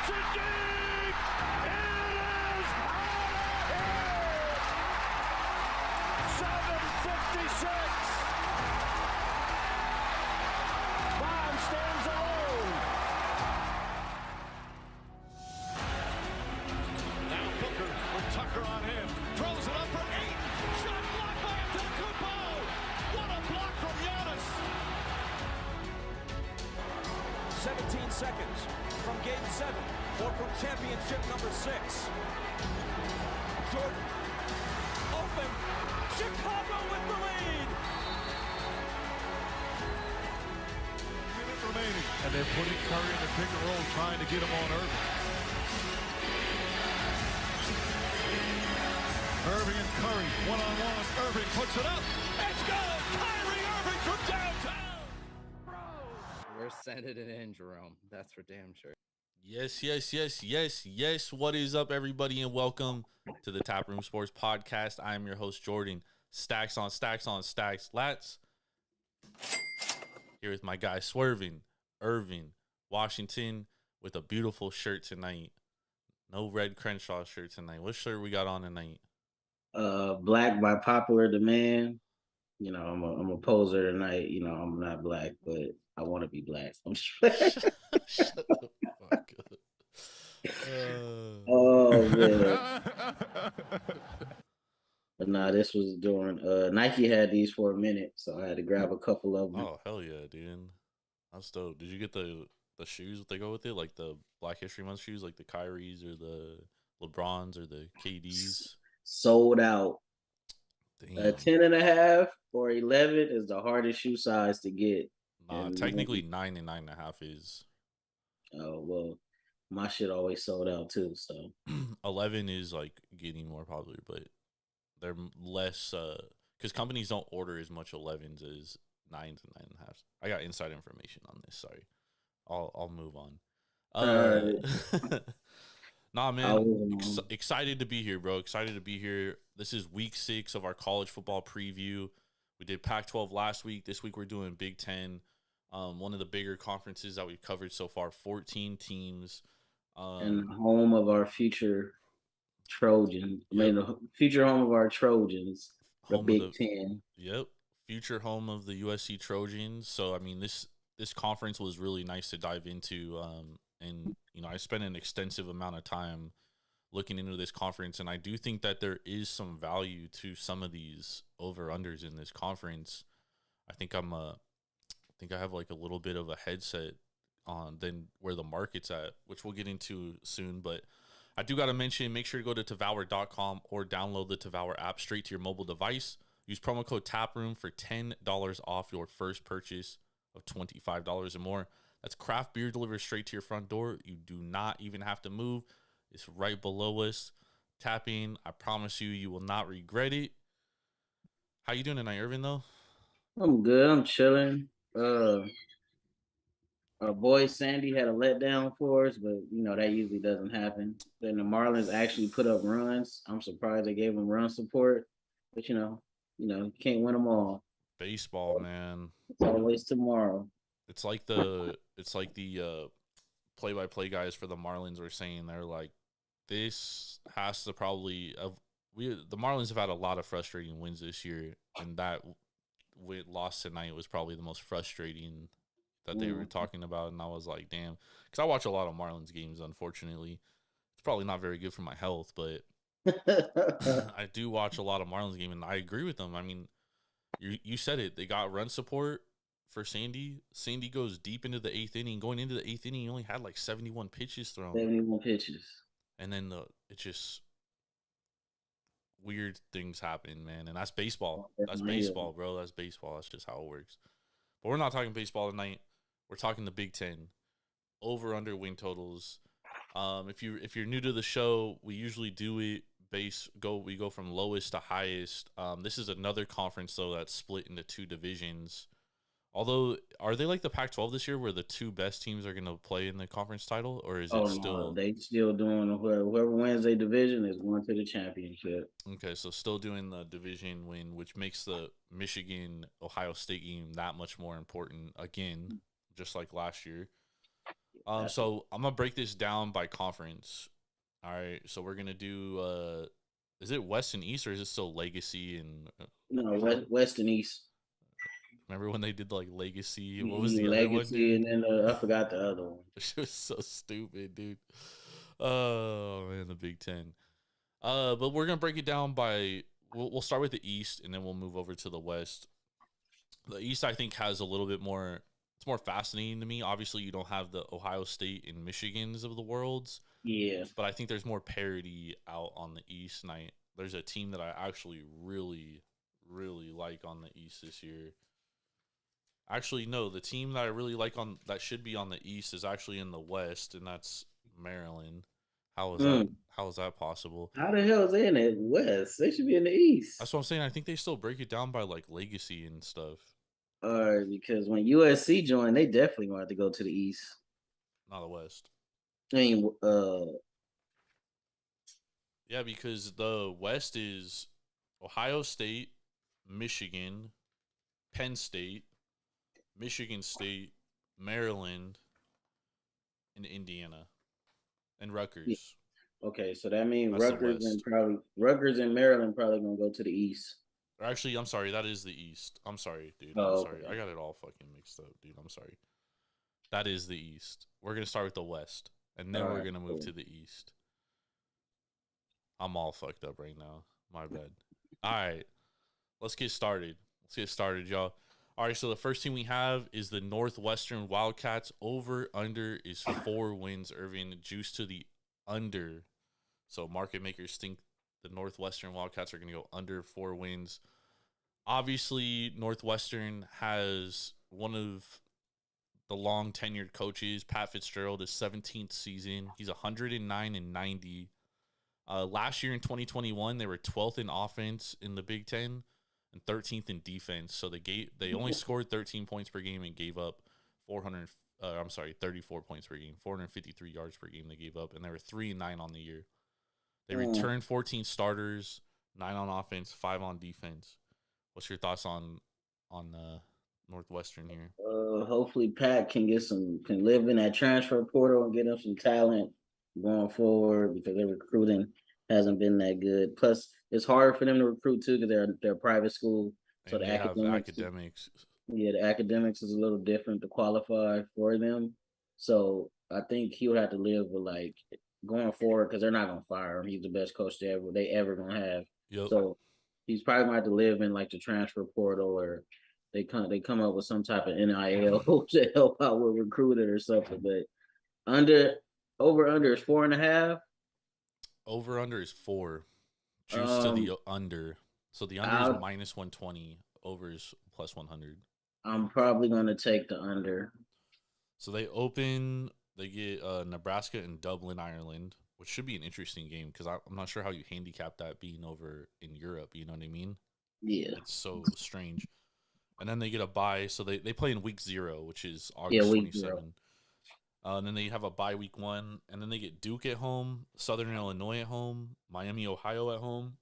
It's a deep. It is out of here. 7:56. Bond stands alone. Now Booker with Tucker on him. Throws it up for 8. Shot blocked by Antetokounmpo. What a block from Giannis. 17 seconds from Game 7 or from championship number 6. Jordan, open, Chicago with the lead. Minute remaining. And they're putting Curry in the pick and roll, trying to get him on Ervin. Ervin and Curry, one-on-one. Ervin puts it up. It's good. Kyrie Irving from downtown. We're sending it in, Jerome. That's for damn sure. Yes. What is up, everybody, and welcome to the Taproom Sports Podcast. I am your host, Jordan. Stacks on stacks on stacks. Lats. Here with my guy, Swervin, Ervin, Washington, with a beautiful shirt tonight. No red Crenshaw shirt tonight. What shirt we got on tonight? Black by popular demand. You know, I'm a poser tonight. You know, I'm not black, but I want to be black. I'm sure. Shut the fuck up. Oh man. But nah, this was during Nike had these for a minute, so I had to grab a couple of them. Oh, hell yeah, dude. That's dope. Did you get the shoes that go with it? Like the Black History Month shoes, like the Kyries or the LeBrons or the KDs? Sold out. Damn. 10.5 or 11 is the hardest shoe size to get. Nah, technically 9 and 9.5 is. Oh well, my shit always sold out too. So 11 is like getting more popular, but they're less because companies don't order as much 11s as 9s and 9.5s. I got inside information on this. Sorry, I'll move on. Nah, man, excited to be here, bro. Excited to be here. This is week 6 of our college football preview. We did Pac-12 last week. This week we're doing Big Ten. One of the bigger conferences that we've covered so far. 14 teams. And home of our future Trojans. Yep. I mean, the future home of our Trojans. The Big Ten. Yep. Future home of the USC Trojans. So, I mean, this conference was really nice to dive into. And, you know, I spent an extensive amount of time looking into this conference, and I do think that there is some value to some of these over-unders in this conference. I think I have like a little bit of a headset on than where the market's at, which we'll get into soon. But I do got to mention, make sure to go to Tavour.com or download the Tavour app straight to your mobile device. Use promo code TAPROOM for $10 off your first purchase of $25 or more. That's craft beer delivered straight to your front door. You do not even have to move. It's right below us. Tap in. I promise you will not regret it. How you doing tonight, Ervin, though? I'm good. I'm chilling. Our boy Sandy had a letdown for us, but, you know, that usually doesn't happen. Then the Marlins actually put up runs. I'm surprised they gave them run support. But, you know, you can't win them all. Baseball, man. It's always tomorrow. It's like the play-by-play guys for the Marlins were saying. They're like, this has to probably the Marlins have had a lot of frustrating wins this year, and that loss tonight was probably the most frustrating that they were talking about. And I was like, damn, because I watch a lot of Marlins games. Unfortunately, it's probably not very good for my health, but I do watch a lot of Marlins games, and I agree with them. I mean, you said it. They got run support for Sandy. Sandy goes deep into the 8th inning. Going into the 8th inning, he only had like 71 pitches thrown. 71 pitches. And then it just weird things happen, man. And that's baseball. That's baseball, bro. That's baseball. That's just how it works. But we're not talking baseball tonight. We're talking the Big Ten. Over under win totals. If you're new to the show, we usually do it we go from lowest to highest. This is another conference though that's split into 2 divisions. Although, are they like the Pac-12 this year where the 2 best teams are going to play in the conference title? Or is it still... No, they still doing whoever wins their division is going to the championship. Okay, so still doing the division win, which makes the Michigan-Ohio State game that much more important again, just like last year. So I'm gonna break this down by conference. All right, so we're gonna do. Is it West and East, or is it still Legacy and? No, West and East. Remember when they did like Legacy? What was the other one, Legacy, dude? and then I forgot the other one. It was so stupid, dude. Oh man, the Big Ten. But we're gonna break it down by. We'll start with the East, and then we'll move over to the West. The East, I think, has a little bit more. It's more fascinating to me. Obviously, you don't have the Ohio State and Michigans of the worlds. Yeah. But I think there's more parity out on the East. And there's a team that I actually really, really like on the East this year. Actually, no, the team that I really like on that should be on the East is actually in the West, and that's Maryland. How is that? How is that possible? How the hell is they in the West? They should be in the East. That's what I'm saying. I think they still break it down by like legacy and stuff. Because when USC joined, they definitely wanted to go to the East. Not the West. I mean, yeah, because the West is Ohio State, Michigan, Penn State, Michigan State, Maryland, and Indiana, and Rutgers. Yeah. Okay, so that means That's Rutgers and Maryland probably gonna go to the East. Actually, I'm sorry, that is the East. I'm sorry, dude. Oh, I'm sorry. okay. I got it all fucking mixed up, dude. I'm sorry. That is the East. We're gonna start with the West, and then we're gonna move to the East. I'm all fucked up right now. My bad. All right, let's get started. Y'all. All right, so the first team we have is the Northwestern Wildcats. Over under is 4 wins. Ervin, juice to the under. So market makers think the Northwestern Wildcats are going to go under 4 wins. Obviously, Northwestern has one of the long tenured coaches, Pat Fitzgerald, his 17th season. He's 109-90. Last year in 2021, they were 12th in offense in the Big Ten and 13th in defense. So they only scored 13 points per game and gave up 34 points per game, 453 yards per game they gave up, and they were 3-9 on the year. They returned 14 starters, 9 on offense, 5 on defense. What's your thoughts on Northwestern here? Hopefully Pat can live in that transfer portal and get him some talent going forward because their recruiting hasn't been that good. Plus, it's hard for them to recruit too because they're a private school, so and the academics. Yeah, the academics is a little different to qualify for them. So I think he would have to live with like going forward because they're not gonna fire him. He's the best coach they ever gonna have. Yep. So he's probably gonna have to live in like the transfer portal or they come up with some type of NIL to help out with recruiting or something. But over under is 4.5. Over under is 4. Juice to the under. So the under is minus 120. Over is plus 100. I'm probably gonna take the under. So they get Nebraska and Dublin, Ireland, which should be an interesting game because I'm not sure how you handicap that being over in Europe. You know what I mean? Yeah. It's so strange. And then they get a bye. So they play in week 0, which is August 27. And then they have a bye week 1. And then they get Duke at home, Southern Illinois at home, Miami, Ohio at home.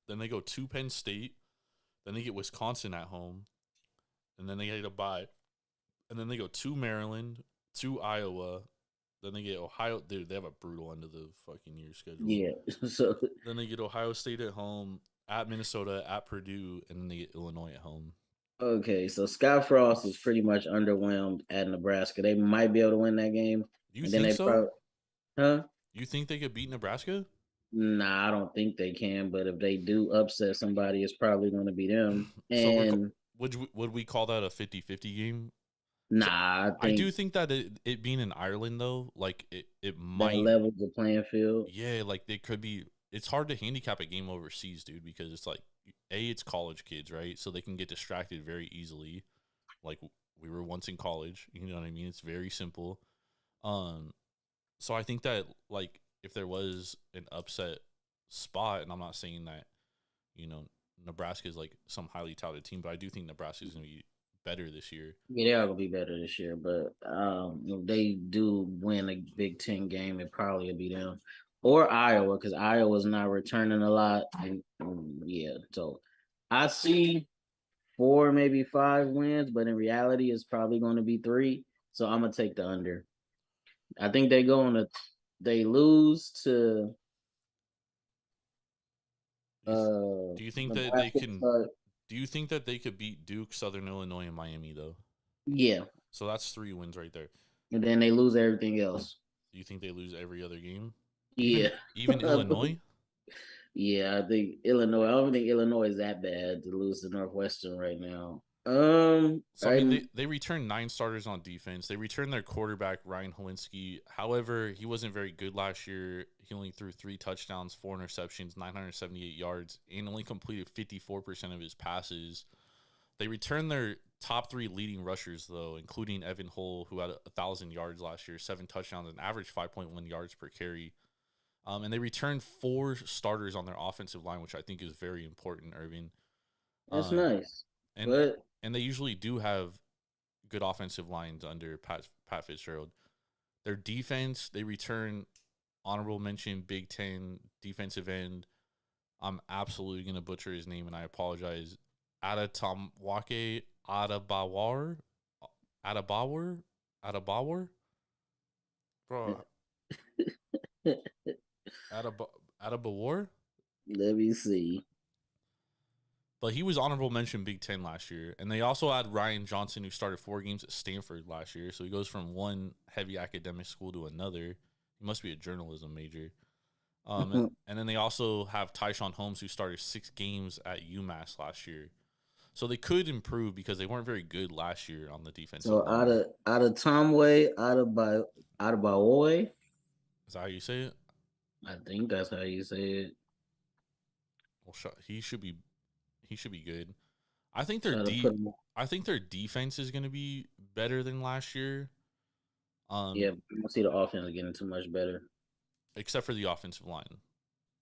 Then they go to Penn State. Then they get Wisconsin at home. And then they get a bye. And then they go to Maryland, to Iowa. Then they get Ohio. Dude, they have a brutal end of the fucking year schedule. Yeah. So then they get Ohio State at home, at Minnesota, at Purdue, and then they get Illinois at home. Okay, so Scott Frost is pretty much underwhelmed at Nebraska. They might be able to win that game. You think so? Huh? You think they could beat Nebraska? Nah, I don't think they can. But if they do upset somebody, it's probably going to be them. And would we call that a 50-50 game? Nah, I do think that it being in Ireland though, like it might level the playing field. Yeah, like they could be. It's hard to handicap a game overseas, dude, because it's like it's college kids, right? So they can get distracted very easily. Like we were once in college, you know what I mean? It's very simple. So I think that like if there was an upset spot, and I'm not saying that Nebraska is like some highly touted team, but I do think Nebraska is going to be better this year. Yeah, they are gonna be better this year, but if they do win a Big Ten game, it probably will be them or Iowa because Iowa's not returning a lot. And yeah, so I see 4, maybe 5 wins, but in reality, it's probably going to be 3. So I'm gonna take the under. I think they lose to Do you think that they Nebraska. can? Do you think that they could beat Duke, Southern Illinois, and Miami though? Yeah, So that's 3 wins right there. and then they lose everything else. Do you think they lose every other game? Yeah, Even Illinois? yeah. I think Illinois. I don't think Illinois is that bad to lose to Northwestern right now. So I mean, they returned 9 starters on defense. They returned their quarterback Ryan Holinsky. However, he wasn't very good last year. He only threw 3 touchdowns, 4 interceptions, 978 yards, and only completed 54% of his passes. They returned their top 3 leading rushers though, including Evan Hull, who had 1,000 yards last year, 7 touchdowns, and average 5.1 yards per carry. And they returned 4 starters on their offensive line, which I think is very important, Ervin. that's Um, nice, and but and they usually do have good offensive lines under Pat Fitzgerald. Their defense, they return honorable mention Big Ten defensive end. I'm absolutely gonna butcher his name, and I apologize. Adatomwake Adabawar, Adabawar, bro, Adabawar. let me see. But he was honorable mention Big Ten last year. And they also had Ryan Johnson, who started 4 games at Stanford last year. So he goes from one heavy academic school to another. He must be a journalism major. And then they also have Tyshawn Holmes, who started 6 games at UMass last year. So they could improve because they weren't very good last year on the defensive So line. out of Tomway, out of Bawoy, Is that how you say it? I think that's how you say it. Well, he should be good. I think I think their defense is going to be better than last year. Yeah, I don't see the offense getting too much better. Except for the offensive line.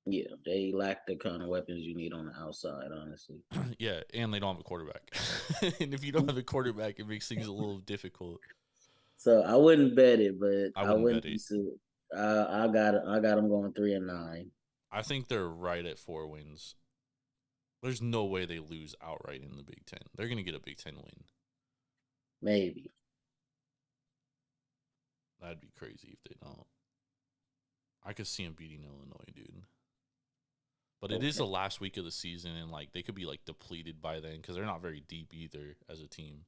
Yeah, they lack the kind of weapons you need on the outside, honestly. Yeah, and they don't have a quarterback. And if you don't have a quarterback, it makes things a little difficult. So I wouldn't bet it, but I I wouldn't wouldn't bet be it. so. I got them going 3-9. I think they're right at 4 wins. There's no way they lose outright in the Big Ten. They're going to get a Big Ten win. Maybe. That'd be crazy if they don't. I could see them beating Illinois, dude. But it is the last week of the season, and like they could be like depleted by then because they're not very deep either as a team.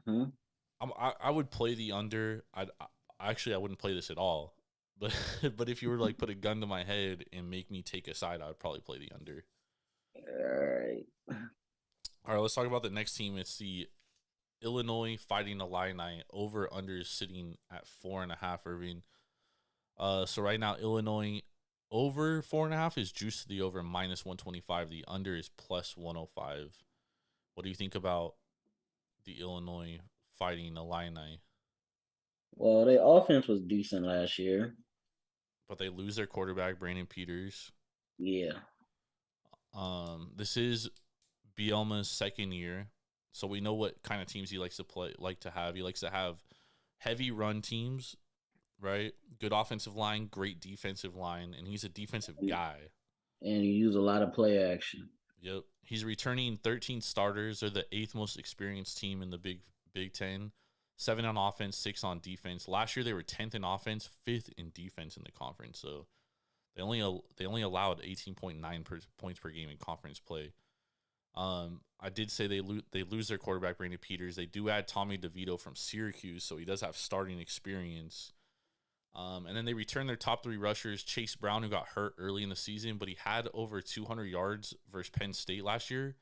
Mm-hmm. I would play the under. I wouldn't play this at all. But but if you were to like put a gun to my head and make me take a side, I would probably play the under. All right, let's talk about the next team. It's the Illinois Fighting Illini. Over under is sitting at 4.5. Irving. So right now Illinois over 4.5 is juiced to the over -125. The under is +105. What do you think about the Illinois Fighting Illini? Well, their offense was decent last year. But they lose their quarterback, Brandon Peters. Yeah. This is Bielma's second year, so we know what kind of teams he likes to have. He likes to have heavy run teams, right? Good offensive line, great defensive line, and he's a defensive guy. And you use a lot of play action. Yep. He's returning 13 starters. They're the 8th most experienced team in the Big Ten. 7 on offense, 6 on defense. Last year they were 10th in offense, 5th in defense in the conference. So they only allowed 18.9 points per game in conference play. I did say they lose their quarterback Brandon Peters. They do add Tommy DeVito from Syracuse, so he does have starting experience. And then they return their top 3 rushers, Chase Brown, who got hurt early in the season, but he had over 200 yards versus Penn State last year.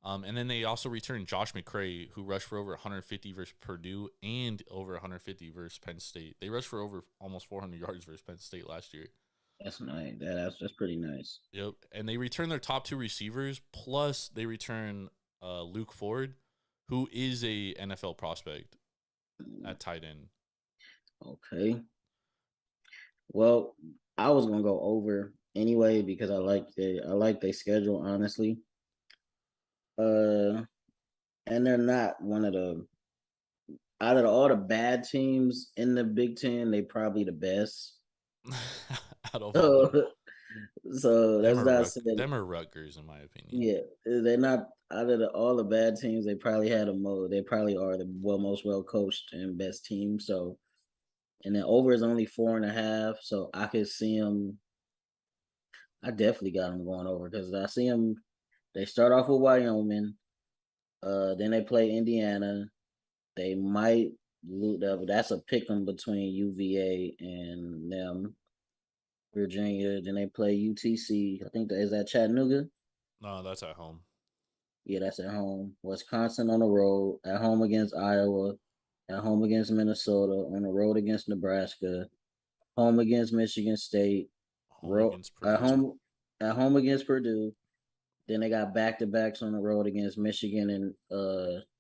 And then they also returned Josh McCray, who rushed for over 150 versus Purdue and over 150 versus Penn State. They rushed for over almost 400 yards versus Penn State last year. That's nice. That's pretty nice. Yep. And they return their top 2 receivers, plus they return Luke Ford, who is a NFL prospect at tight end. Okay. Well, I was gonna go over anyway because I like their schedule, honestly. And they're not one of the out of all the bad teams in the Big Ten, they probably the best. Out of all so that's not saying them are Rutgers, in my opinion. Yeah, they're not out of all the bad teams. They probably had a they probably are the most well coached and best team. So and then over is only 4.5. So I could see them. I definitely got them going over because I see them. They start off with Wyoming. Then they play Indiana. They might loot up. That's a pick 'em between UVA and them. Virginia. Then they play UTC. I think that is that Chattanooga. No, that's at home. Yeah, that's at home. Wisconsin on the road. At home against Iowa. At home against Minnesota. On the road against Nebraska. Home against Michigan State. Home Road against at Purdue. home at home against Purdue. Then they got back to backs on the road against Michigan and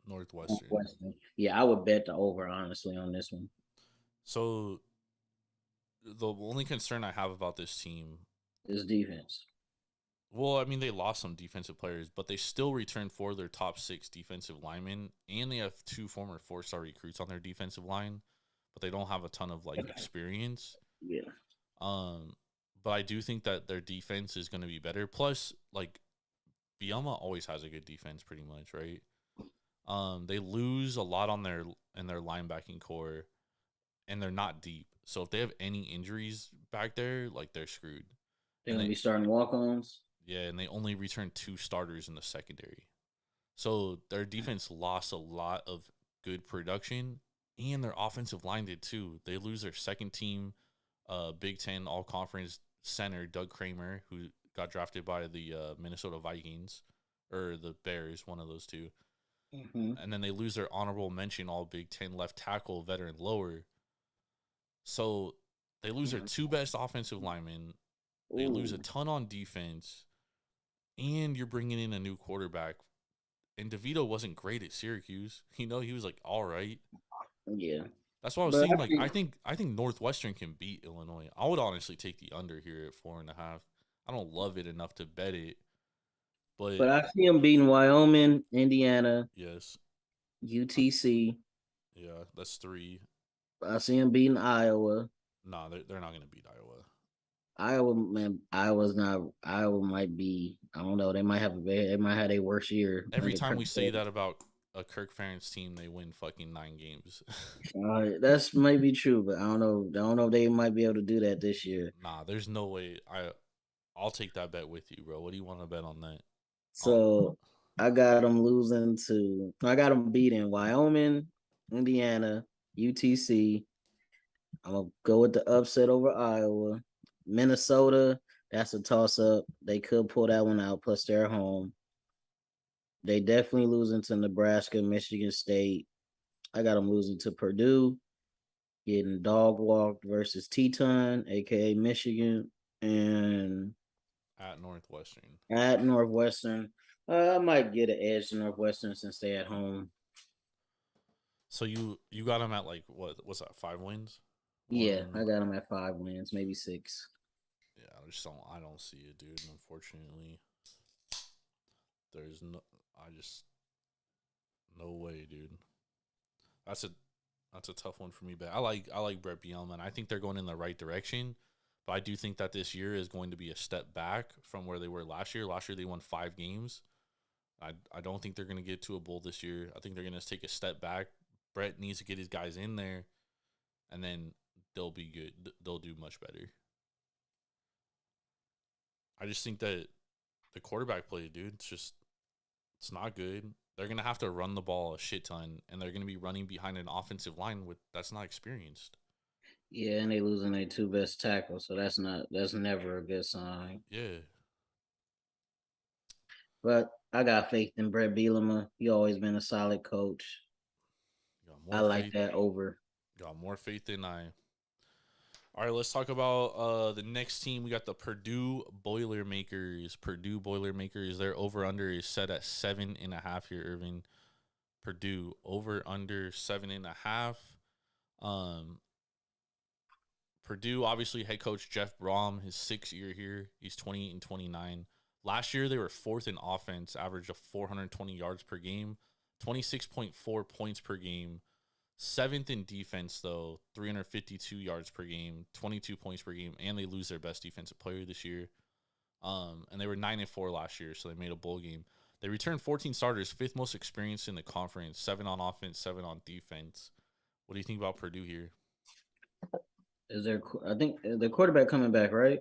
Northwestern. Western. Yeah, I would bet the over honestly on this one. So the only concern I have about this team, This defense. well, I mean, they lost some defensive players, but they still returned 4 of their top 6 defensive linemen, and they have 2 former 4-star recruits on their defensive line, but they don't have a ton of like experience. Yeah. But I do think that their defense is going to be better. Plus, like Bielma always has a good defense, pretty much, right? They lose a lot on their linebacking core, and they're not deep. So if they have any injuries back there, like they're screwed. They're gonna be starting walk-ons. Yeah, and they only returned 2 starters in the secondary. So their defense lost a lot of good production, and their offensive line did too. They lose their second team, Big Ten All Conference center Doug Kramer, who got drafted by the Minnesota Vikings or the Bears, one of those two. Mm-hmm. And then they lose their honorable mention All Big Ten left tackle veteran Lower. So they lose their 2 best offensive linemen. They lose a ton on defense, and you're bringing in a new quarterback. And DeVito wasn't great at Syracuse. He was like all right. Yeah. That's what I was saying. Like I think Northwestern can beat Illinois. I would honestly take the under here at 4.5. I don't love it enough to bet it, but I see them beating Wyoming, Indiana, yes, UTC. yeah, that's 3. I see them beating Iowa. Nah, they're not gonna beat Iowa. Iowa, man, Iowa's not. Iowa might be. I don't know. They might have their worst year. Every time we say that about a Kirk Ferentz team, they win fucking 9 games. That's might be true, but I don't know. I don't know if they might be able to do that this year. Nah, there's no way. I'll take that bet with you, bro. What do you want to bet on that? So I got them losing to. I got them beating Wyoming, Indiana, UTC. I'm gonna go with the upset over Iowa. Minnesota, that's a toss up. They could pull that one out. Plus, they're at home. They definitely losing to Nebraska, Michigan State. I got them losing to Purdue, getting dog walked versus Teton, aka Michigan, and At Northwestern. at Northwestern. I might get an edge to Northwestern since they at home. So you got them at like what's that? 5 wins? Yeah, I got them at 5 wins, maybe 6. Yeah, I don't see it, dude. Unfortunately, there's no way, dude. That's a tough one for me, but I like Brett Bielema, and I think they're going in the right direction. But I do think that this year is going to be a step back from where they were last year. Last year they won 5 games. I don't think they're going to get to a bowl this year. I think they're going to take a step back. Brett needs to get his guys in there, and then they'll be good. They'll do much better. I just think that the quarterback play, dude, it's not good. They're going to have to run the ball a shit ton, and they're going to be running behind an offensive line that's not experienced. Yeah, and they losing their 2 best tackles, so that's never a good sign. Yeah. But I got faith in Brett Bielema. He always been a solid coach. I like that over. Got more faith than I. All right, let's talk about the next team. We got the Purdue Boilermakers. Their over-under is set at 7.5 here, Irvin. Purdue over-under 7.5. Purdue, obviously, head coach Jeff Brom, his 6th year here. He's 28-29. Last year, they were 4th in offense, average of 420 yards per game, 26.4 points per game. 7th in defense, though, 352 yards per game, 22 points per game, and they lose their best defensive player this year. And they were 9-4 last year, so they made a bowl game. They returned 14 starters, 5th most experienced in the conference, 7 on offense, 7 on defense. What do you think about Purdue here? I think the quarterback coming back, right?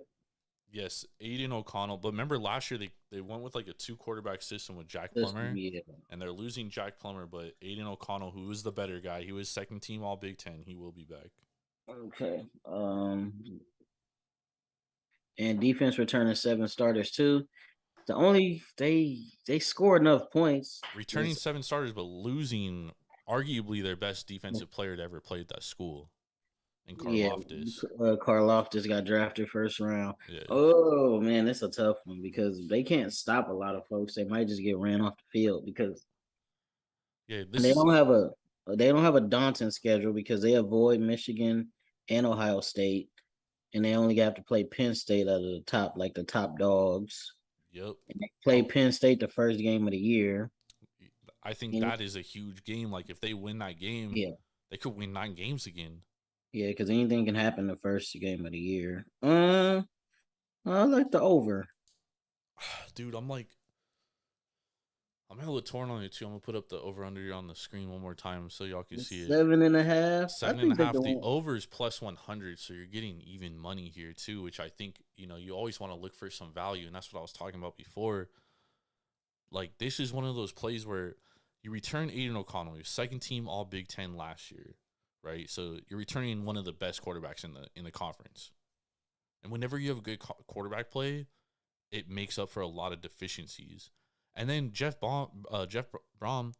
Yes, Aiden O'Connell. But remember last year they went with like a 2 quarterback system with Jack This Plummer, yeah. and they're losing Jack Plummer. But Aiden O'Connell, who is the better guy, he was second team All Big Ten. He will be back. Okay. And defense returning 7 starters too. The only they score enough points. Returning 7 starters, but losing arguably their best defensive player to ever play at that school, in Yeah, Karloftis. Karloftis got drafted first round. Yeah, Oh man, that's a tough one because they can't stop a lot of folks. They might just get ran off the field because yeah. and This is they don't have a daunting schedule because they avoid Michigan and Ohio State, and they only have to play Penn State out of the top dogs. yep. And they play Penn State the first game of the year. I think And that is a huge game. Like if they win that game, yeah, they could win 9 games again. yeah, because anything can happen the first game of the year. I like the over. Dude, I'm hella torn on it too. I'm gonna put up the over under on the screen one more time so y'all can see it. 7.5. Seven and a half. The over is plus 100, so you're getting even money here too, which I think you always want to look for some value, and that's what I was talking about before. Like this is one of those plays where you return Aiden O'Connell, your second team All Big Ten last year, right? So you're returning one of the best quarterbacks in the conference, and whenever you have a good quarterback play, it makes up for a lot of deficiencies. And then Jeff Brom,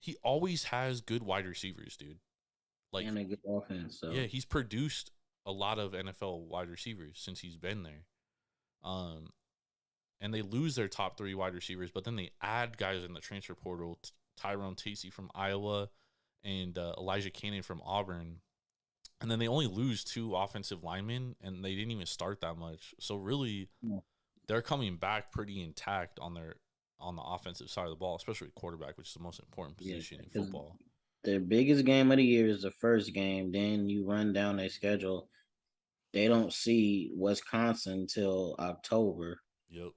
he always has good wide receivers, dude. Like and a good offense. So yeah, he's produced a lot of NFL wide receivers since he's been there. And they lose their top 3 wide receivers, but then they add guys in the transfer portal: Tyrone Tasey from Iowa and Elijah Cannon from Auburn. And then they only lose 2 offensive linemen, and they didn't even start that much. So really, they're coming back pretty intact on the offensive side of the ball, especially with quarterback, which is the most important position in football. Their biggest game of the year is the first game. Then you run down their schedule. They don't see Wisconsin until October. Yep.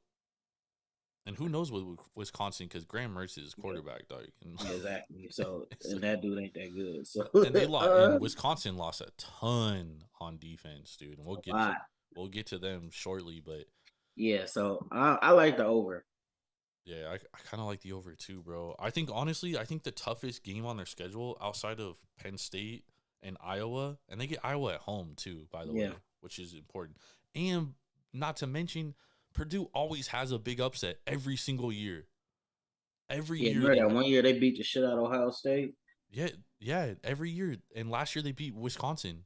And who knows with Wisconsin, because Graham Mertz is quarterback, dog. Exactly. So and that dude ain't that good. So and they lost. And Wisconsin lost a ton on defense, dude. And we'll get to them shortly, but yeah. So I like the over. Yeah, I kind of like the over too, bro. I think honestly, the toughest game on their schedule outside of Penn State and Iowa, and they get Iowa at home too, by the way, which is important. And not to mention, Purdue always has a big upset every single year. Every year. Remember that one year they beat the shit out of Ohio State? Yeah, every year. And last year they beat Wisconsin.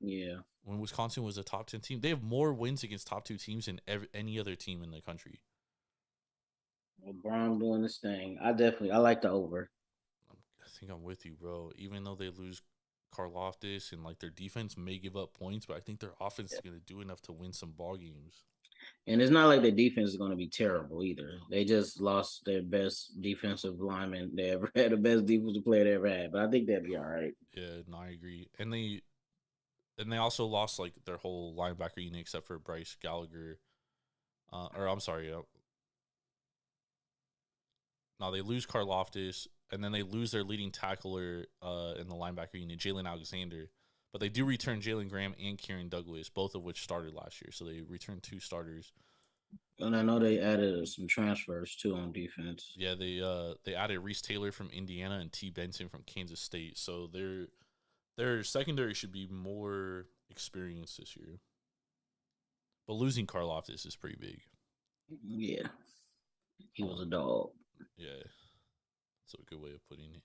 Yeah. When Wisconsin was a top 10 team. They have more wins against top 2 teams than any other team in the country. Well, Brown doing this thing. I like the over. I think I'm with you, bro. Even though they lose Karloftis and like their defense may give up points, but I think their offense is going to do enough to win some ball games. And it's not like the defense is going to be terrible either. They just lost their best defensive lineman they ever had, the best defensive player they ever had. But I think that'd be all right. Yeah, no, I agree. And they also lost like their whole linebacker unit except for Bryce Gallagher. No, they lose Karloftis, and then they lose their leading tackler in the linebacker unit, Jalen Alexander. But they do return Jalen Graham and Kieran Douglas, both of which started last year. So they returned 2 starters. And I know they added some transfers too on defense. Yeah, they added Reese Taylor from Indiana and T. Benson from Kansas State. So their secondary should be more experienced this year. But losing Karloftis is pretty big. Yeah, he was a dog. Yeah, that's a good way of putting it.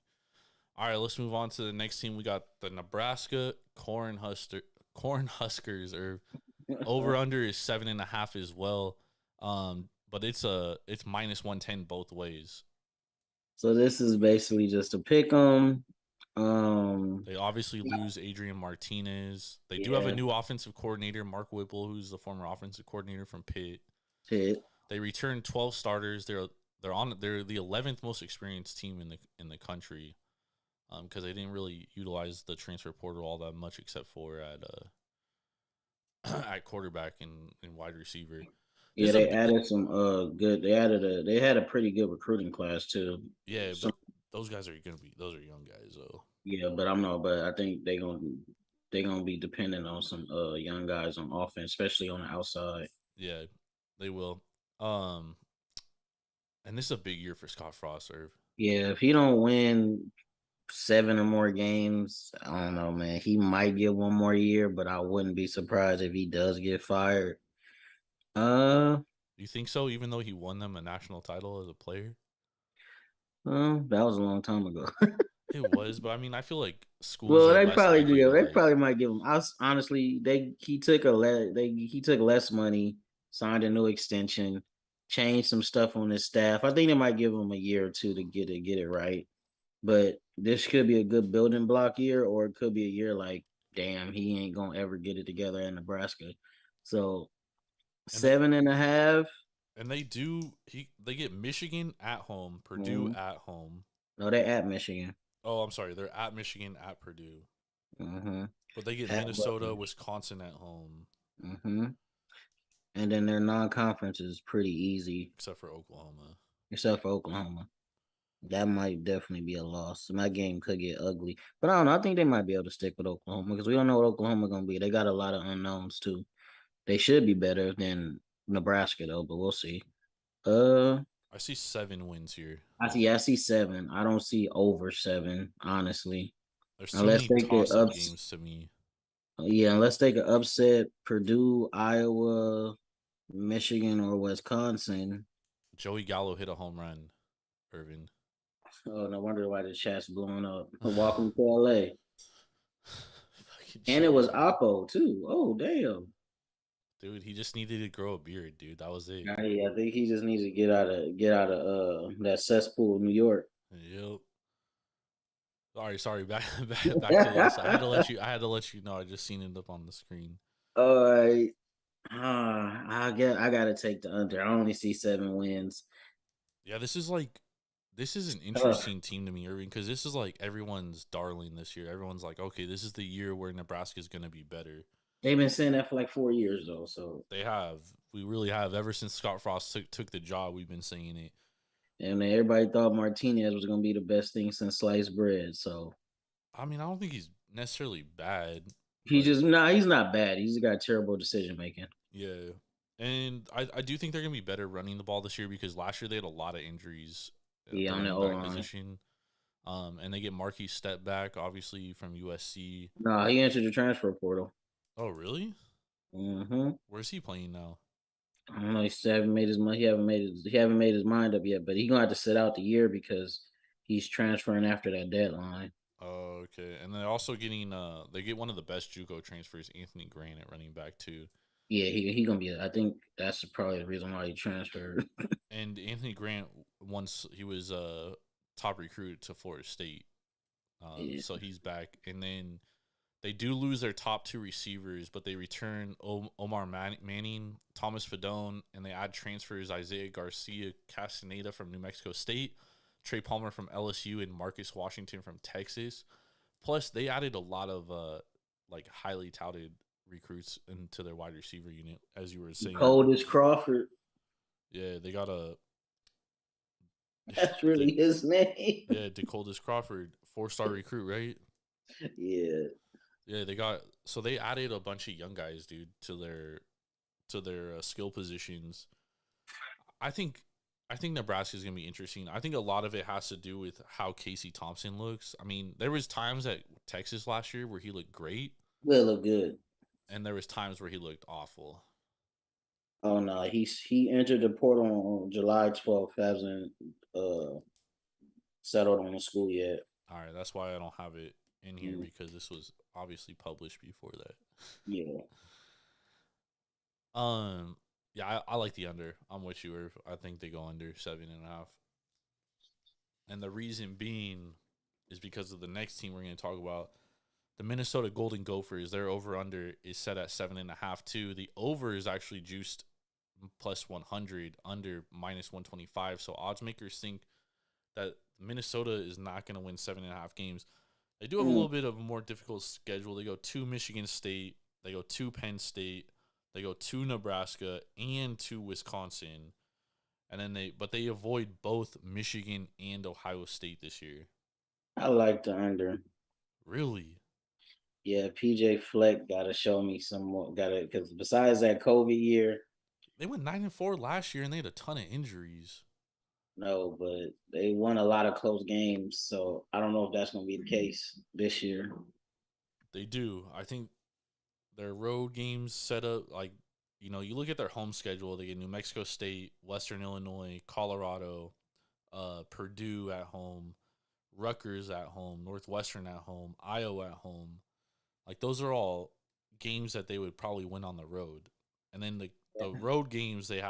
All right, let's move on to the next team. We got the Nebraska Cornhuskers, or over under is 7.5 as well. But it's minus 110 both ways. So this is basically just a pick 'em. They obviously lose Adrian Martinez. They do have a new offensive coordinator, Mark Whipple, who's the former offensive coordinator from Pitt. They return 12 starters. They're the 11th most experienced team in the country, because they didn't really utilize the transfer portal all that much except for at quarterback and wide receiver. Yeah, they added some good. They had a pretty good recruiting class too. Yeah, but those guys are young guys though. Yeah, but I think they're gonna they're gonna be dependent on some young guys on offense, especially on the outside. Yeah, they will. Um, and this is a big year for Scott Frost. Irv. Yeah, if he don't win 7 or more games, I don't know, man. He might get one more year, but I wouldn't be surprised if he does get fired. Uh, You think so? Even though he won them a national title as a player, that was a long time ago. it was. But I mean, I feel like schools Well, are they less probably likely do. to They like. probably might give him. Honestly, he took less money, signed a new extension, changed some stuff on his staff. I think they might give him a year or two to get it right. But this could be a good building block year, or it could be a year like, damn, he ain't gonna ever get it together in Nebraska. So And they 7.5. and they do. They get Michigan at home, Purdue Mm, at home. no, they at Michigan. Oh, I'm sorry. They're at Michigan, at Purdue. Mm-hmm. But they get At Minnesota, Rutgers. Wisconsin at home, Mm-hmm. And then their non-conference is pretty easy, except for Oklahoma. except for Oklahoma. That might definitely be a loss. And that game could get ugly. But I don't know. I think they might be able to stick with Oklahoma because we don't know what Oklahoma gonna be. They got a lot of unknowns too. They should be better than Nebraska though, but we'll see. Uh I see 7 wins here. I see 7. I don't see over 7, honestly. There's too Unless many they could toss-up games to me. yeah, unless they could upset Purdue, Iowa, Michigan, or Wisconsin. Joey Gallo hit a home run, Irvin. Oh, no wonder why the chat's blowing up. Welcome to LA. Fucking And it Joey was Gallo. Oppo too. Oh damn. Dude, he just needed to grow a beard, dude. That was it. I think he just needs to get out of that cesspool of New York. Yep. Sorry. Back to this. I had to let you know. I just seen it up on the screen. All right. I gotta take the under. I only see 7 wins. Yeah, this is an Tough. interesting team to me, Irving, because this is like everyone's darling this year. Everyone's like, okay, this is the year where Nebraska's gonna be better. They've been saying that for like 4 years though. So They have. We really have. Ever since Scott Frost took the job, we've been saying it. and everybody thought Martinez was gonna be the best thing since sliced bread. So I mean, I don't think he's necessarily bad, he but just he's not bad. He's got terrible decision making. yeah. And I do think they're gonna be better running the ball this year because last year they had a lot of injuries at Yeah, the on the running O back line. position. And they get Marquis Step back, obviously from USC. No, he entered the transfer portal. Oh, really? Mm-hmm. Where's he playing now? I don't know. He still haven't made his mind. He haven't made his mind up yet. But he's gonna have to sit out the year because he's transferring after that deadline. Oh, okay. And they're also getting they get one of the best JUCO transfers, Anthony Grant at running back too. Yeah, he gonna be. I think that's probably the reason why he transferred. And Anthony Grant once he was a top recruit to Florida State. Yeah. So he's back. And then they do lose their top 2 receivers, but they return Omar Manning, Thomas Fedone, and they add transfers Isaiah Garcia Castaneda from New Mexico State, Trey Palmer from LSU, and Marcus Washington from Texas. Plus, they added a lot of like highly touted recruits into their wide receiver unit, as you were saying. Coldest Crawford. Yeah, they got a That's really his name. yeah, DeColdest Crawford, 4-star recruit, right? Yeah. Yeah, they added a bunch of young guys, dude, to their skill positions. I think Nebraska is gonna be interesting. I think a lot of it has to do with how Casey Thompson looks. I mean, there was times at Texas last year where he looked great, Will look good. and there was times where he looked awful. Oh no, he entered the portal on July 12th. Hasn't settled on the school yet. All right, that's why I don't have it in here Mm, because this was obviously published before that. yeah. Yeah, I like the under. I'm with you, Irv. I think they go under 7.5. And the reason being is because of the next team we're going to talk about. The Minnesota Golden Gophers, their over under is set at 7.5 too. The over is actually juiced plus 100, under minus 125. So odds makers think that Minnesota is not going to win 7.5 games. They do have a Mm. little bit of a more difficult schedule. They go to Michigan State, they go to Penn State, they go to Nebraska and to Wisconsin. And then they avoid both Michigan and Ohio State this year. I like the under. Really? Yeah, PJ Fleck got to show me some more. Got to because besides that COVID year, They went 9-4 last year, and they had a ton of injuries. no, but they won a lot of close games. So I don't know if that's going to be the case this year. They do. I think their road games set up like you look at their home schedule. They get New Mexico State, Western Illinois, Colorado, Purdue at home, Rutgers at home, Northwestern at home, Iowa at home. Like those are all games that they would probably win on the road. And then the road games they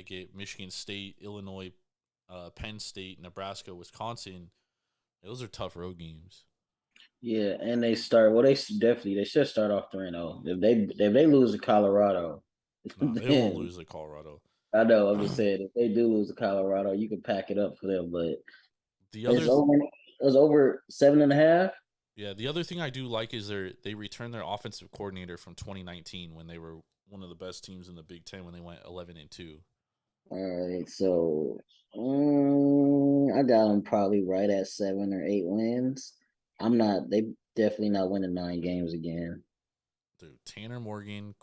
get Michigan State, Illinois, Penn State, Nebraska, Wisconsin. Those are tough road games. Yeah, and they start. Well, they should start off 3-0. If they lose to Colorado, No, they won't then lose to Colorado. I know. I'm just saying if they do lose to Colorado, you can pack it up for them. But The it's other over. It's over 7.5. Yeah, the other thing I do like is they return their offensive coordinator from 2019 when they were one of the best teams in the Big Ten when they went 11-2. All right, so I got them probably right at 7 or 8 wins. I'm not. They definitely not winning 9 games again. Dude, Tanner Morgan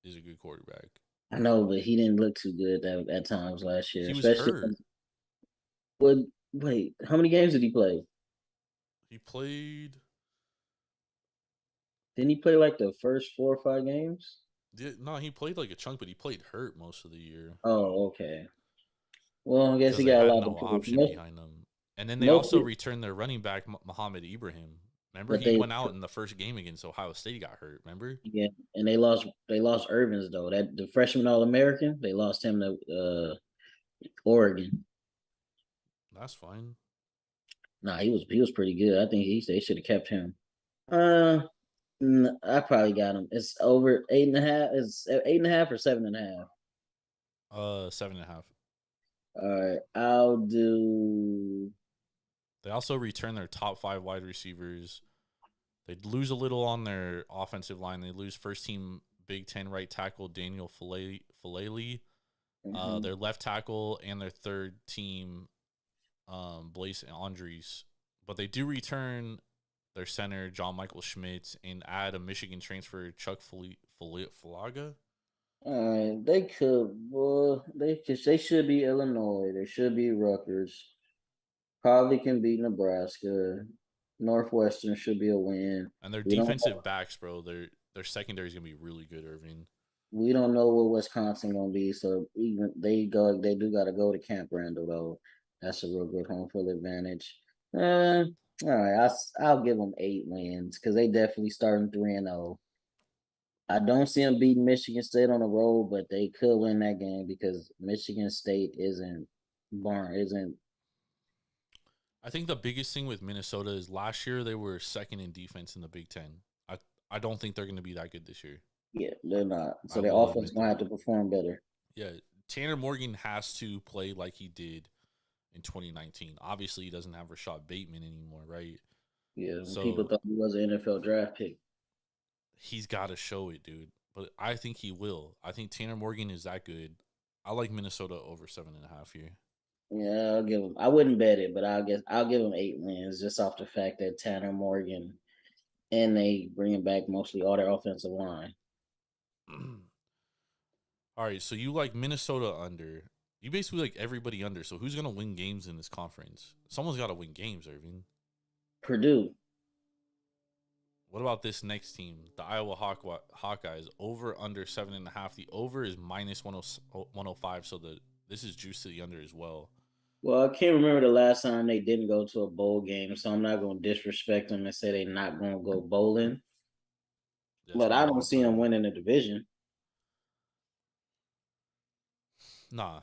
is a good quarterback. I know, but he didn't look too good at times last year, He was especially. hurt. Wait, how many games did he play? He played. Didn't he play like the first 4 or 5 games? No, he played like a chunk, but he played hurt most of the year Oh, okay. Well, I guess because he they got a had lot to no prove. option behind him. And then they Most, also returned their running back Muhammad Ibrahim. Remember, but he went out in the first game against Ohio State. He got hurt. Remember? yeah, and they lost. They lost Irvins though. That the freshman All American. They lost him to Oregon. That's fine. Nah, he was pretty good. I think they should have kept him. I probably got him. It's over 8.5. It's 8.5 or 7.5. 7.5. All right, I'll do. They also return their top 5 wide receivers. They lose a little on their offensive line. They lose first team Big Ten right tackle Daniel Falele, their left tackle, and their third team Blaise Andries. But they do return their center John Michael Schmitz and add a Michigan transfer Chuck Falaga. All right, they could. Well, they should be Illinois. They should be Rutgers. Probably can beat Nebraska. Northwestern should be a win. And their We don't defensive backs, bro, their secondary is gonna be really good, Irving. we don't know what Wisconsin gonna be, so even they do gotta go to Camp Randall though. That's a real good home field advantage. All right, I'll give them 8 wins because they definitely starting 3-0. I don't see them beating Michigan State on the road, but they could win that game because Michigan State isn't. I think the biggest thing with Minnesota is last year they were second in defense in the Big Ten. I don't think they're going to be that good this year. Yeah, they're not. So I their will offense admit gonna have that. to perform better. Yeah, Tanner Morgan has to play like he did in 2019. Obviously, he doesn't have Rashad Bateman anymore, right? Yeah, So people thought he was an NFL draft pick. he's got to show it, dude. But I think he will. I think Tanner Morgan is that good. I like Minnesota over 7.5 here. Yeah, I'll give him. I wouldn't bet it, but I'll give him 8 wins just off the fact that Tanner Morgan and they bringing back mostly all their offensive line. All right, so you like Minnesota under. You basically like everybody under. So who's going to win games in this conference? Someone's got to win games, Irving. Purdue. What about this next team, the Iowa Hawkeyes? Over under 7.5. The over is minus 105. So this is juice to the under as well. Well, I can't remember the last time they didn't go to a bowl game, so I'm not going to disrespect them and say they're not going to go bowling. That's But been a I long don't see them time. winning the division. Nah.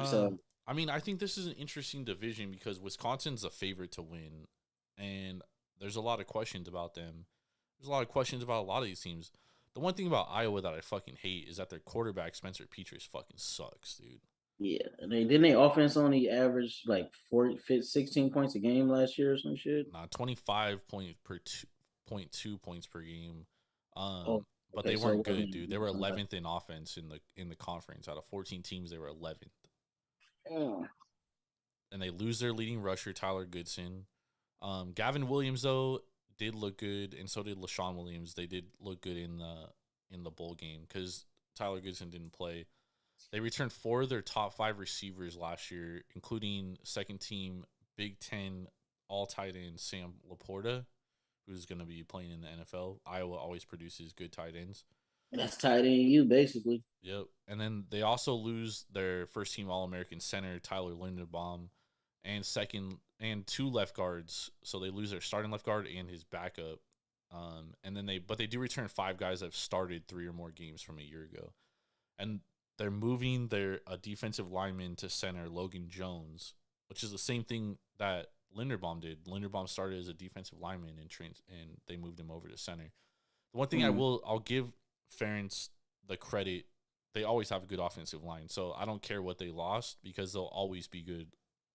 So I mean, I think this is an interesting division because Wisconsin's a favorite to win, and there's a lot of questions about them. There's a lot of questions about a lot of these teams. The one thing about Iowa that I fucking hate is that their quarterback Spencer Petras fucking sucks, dude. yeah, didn't they offense only average like 16 points a game last year or some shit? 25.2 points per game. Oh, But okay, they so weren't it wasn't good, dude. They were 11th in offense in the conference. Out of 14 teams, they were 11th. Yeah. And they lose their leading rusher, Tyler Goodson. Gavin Williams, though, did look good, and so did LaShawn Williams. They did look good in the bowl game because Tyler Goodson didn't play. They returned 4 of their top 5 receivers last year, including second team Big Ten all tight end Sam Laporta, who's going to be playing in the NFL. Iowa always produces good tight ends. That's tight end you, basically. Yep. And then they also lose their first team All American center, Tyler Linderbaum, and 2 left guards. So they lose their starting left guard and his backup. And then they do return 5 guys that have started 3 or more games from a year ago. And they're moving their defensive lineman to center, Logan Jones, which is the same thing that Linderbaum did. Linderbaum started as a defensive lineman and they moved him over to center. The one thing I'll give Ferentz the credit, they always have a good offensive line. So I don't care what they lost because they'll always be good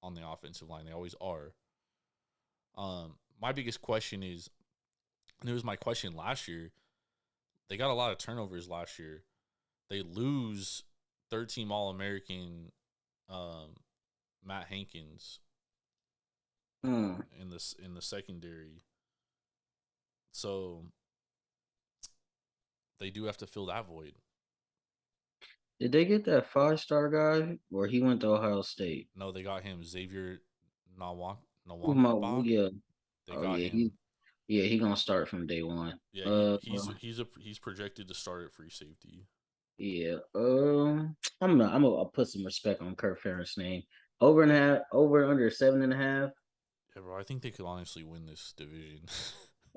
on the offensive line. They always are. My biggest question is, and it was my question last year, they got a lot of turnovers last year. They lose third-team All-American Matt Hankins in the secondary. So they do have to fill that void. Did they get that 5-star guy, or he went to Ohio State? No, they got him, Xavier Nawang. Yeah. They got him. He gonna start from day one. Yeah, he's projected to start at free safety. Yeah. I'm gonna put some respect on Kirk Ferentz's name. Over under 7.5. Yeah, bro. I think they could honestly win this division.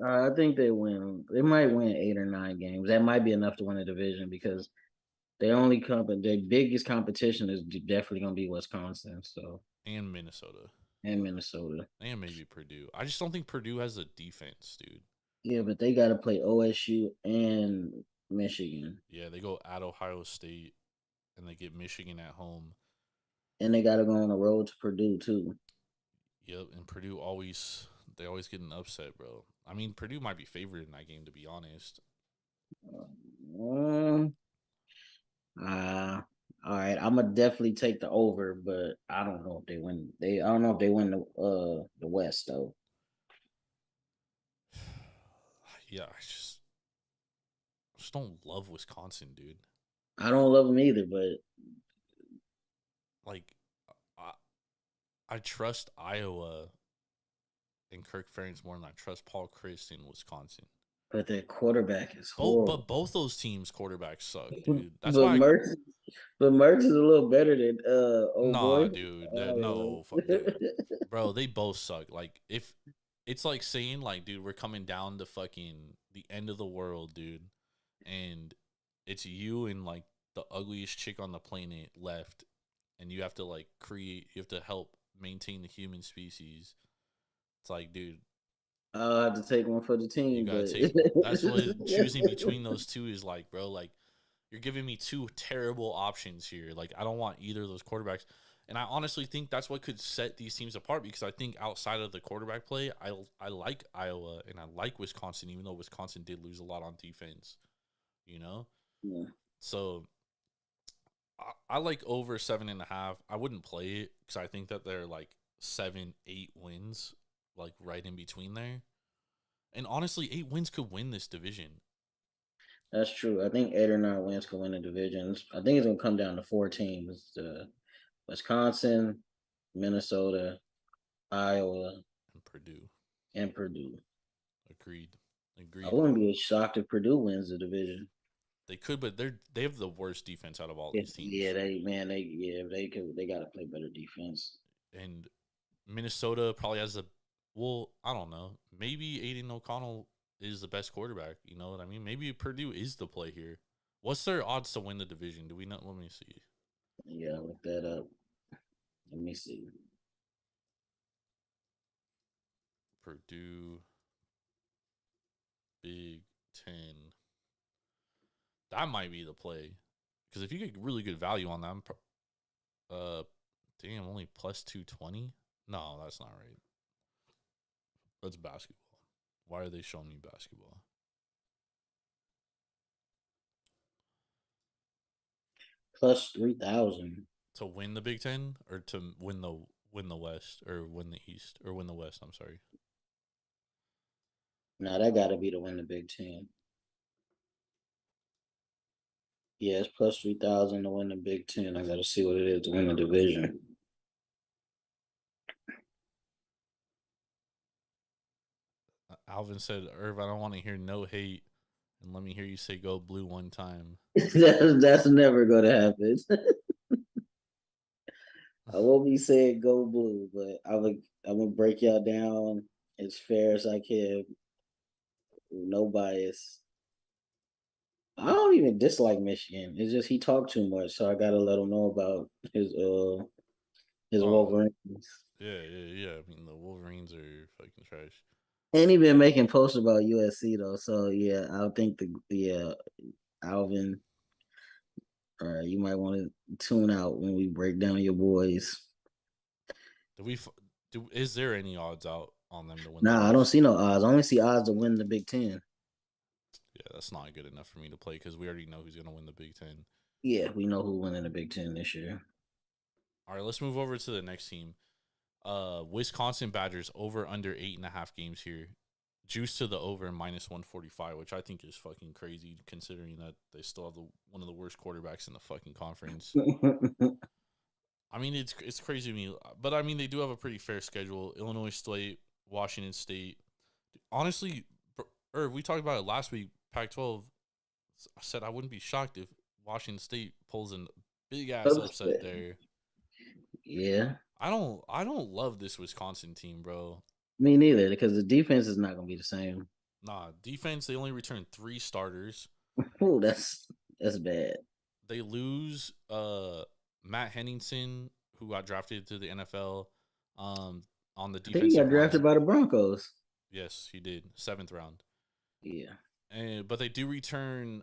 I think they win. They might win 8 or 9 games. That might be enough to win the division because their biggest competition is definitely gonna be Wisconsin. So and Minnesota. And maybe Purdue. I just don't think Purdue has a defense, dude. Yeah, but they got to play OSU and Michigan. Yeah, they go at Ohio State, and they get Michigan at home. And they got to go on the road to Purdue, too. Yep, and Purdue always get an upset, bro. I mean, Purdue might be favored in that game, to be honest. All right, I'm gonna definitely take the over, but I don't know if they win. I don't know if they win the West though. Yeah, I just don't love Wisconsin, dude. I don't love them either, but like, I trust Iowa and Kirk Ferentz more than I trust Paul Chryst in Wisconsin. But their quarterback is horrible. But both those teams' quarterbacks suck, dude. That's but why. Mertz is a little better than boy. Dude. No, dude. Bro, they both suck. Like, if it's like saying, like, dude, we're coming down to fucking the end of the world, dude, and it's you and like the ugliest chick on the planet left, and you have to like you have to help maintain the human species. It's like, dude, I'll have to take one for the team. You gotta take. That's what choosing between those two is like, bro. Like, you're giving me 2 terrible options here. Like, I don't want either of those quarterbacks. And I honestly think that's what could set these teams apart because I think outside of the quarterback play, I like Iowa and I like Wisconsin, even though Wisconsin did lose a lot on defense. You know? Yeah. So I like over 7.5. I wouldn't play it because I think that they're like 7-8 wins, like right in between there. And honestly, 8 wins could win this division. That's true. I think 8 or 9 wins could win the divisions. I think it's gonna come down to 4 teams: Wisconsin, Minnesota, Iowa, and Purdue. Agreed. I wouldn't be shocked if Purdue wins the division. They could, but they have the worst defense out of all these teams. Yeah, they got to play better defense. And Minnesota probably has I don't know. Maybe Aiden O'Connell is the best quarterback. You know what I mean? Maybe Purdue is the play here. What's their odds to win the division? Do we know? Let me see. Yeah, look that up. Let me see. Purdue Big Ten. That might be the play. Because if you get really good value on them, only plus 220? No, that's not right. That's basketball. Why are they showing me basketball? Plus 3,000 to win the Big Ten, or to win the West, or win the East, or win the West. I'm sorry. Nah, that got to be to win the Big Ten. Yeah, it's plus 3,000 to win the Big Ten. I got to see what it is to win the division. Alvin said, Irv, I don't want to hear no hate. And let me hear you say go blue one time. That's never going to happen. I won't be saying go blue, but I'm gonna break y'all down as fair as I can. No bias. I don't even dislike Michigan. It's just he talked too much, so I gotta let him know about his Oh, Wolverines. yeah. I mean, the Wolverines are fucking trash. And he been making posts about USC though, so yeah, I think Alvin, you might want to tune out when we break down your boys. Is there any odds out on them to win Nah, the I don't East? see no odds. I only see odds to win the Big Ten. Yeah, that's not good enough for me to play because we already know who's going to win the Big Ten. Yeah, we know who won in the Big Ten this year. All right, let's move over to the next team. Wisconsin Badgers over under 8.5 games here. Juice to the over minus 145, which I think is fucking crazy considering that they still have one of the worst quarterbacks in the fucking conference. I mean, it's crazy to me, but I mean they do have a pretty fair schedule: Illinois State, Washington State. Honestly, we talked about it last week. Pac-12 said I wouldn't be shocked if Washington State pulls a big ass upset there. Yeah. I don't love this Wisconsin team, bro. Me neither, because the defense is not gonna be the same. Nah, defense, they only return 3 starters. Oh, that's bad. They lose Matt Henningsen, who got drafted to the NFL, on the I think he got defensive drafted line. by the Broncos. Yes, he did. 7th round. Yeah. But they do return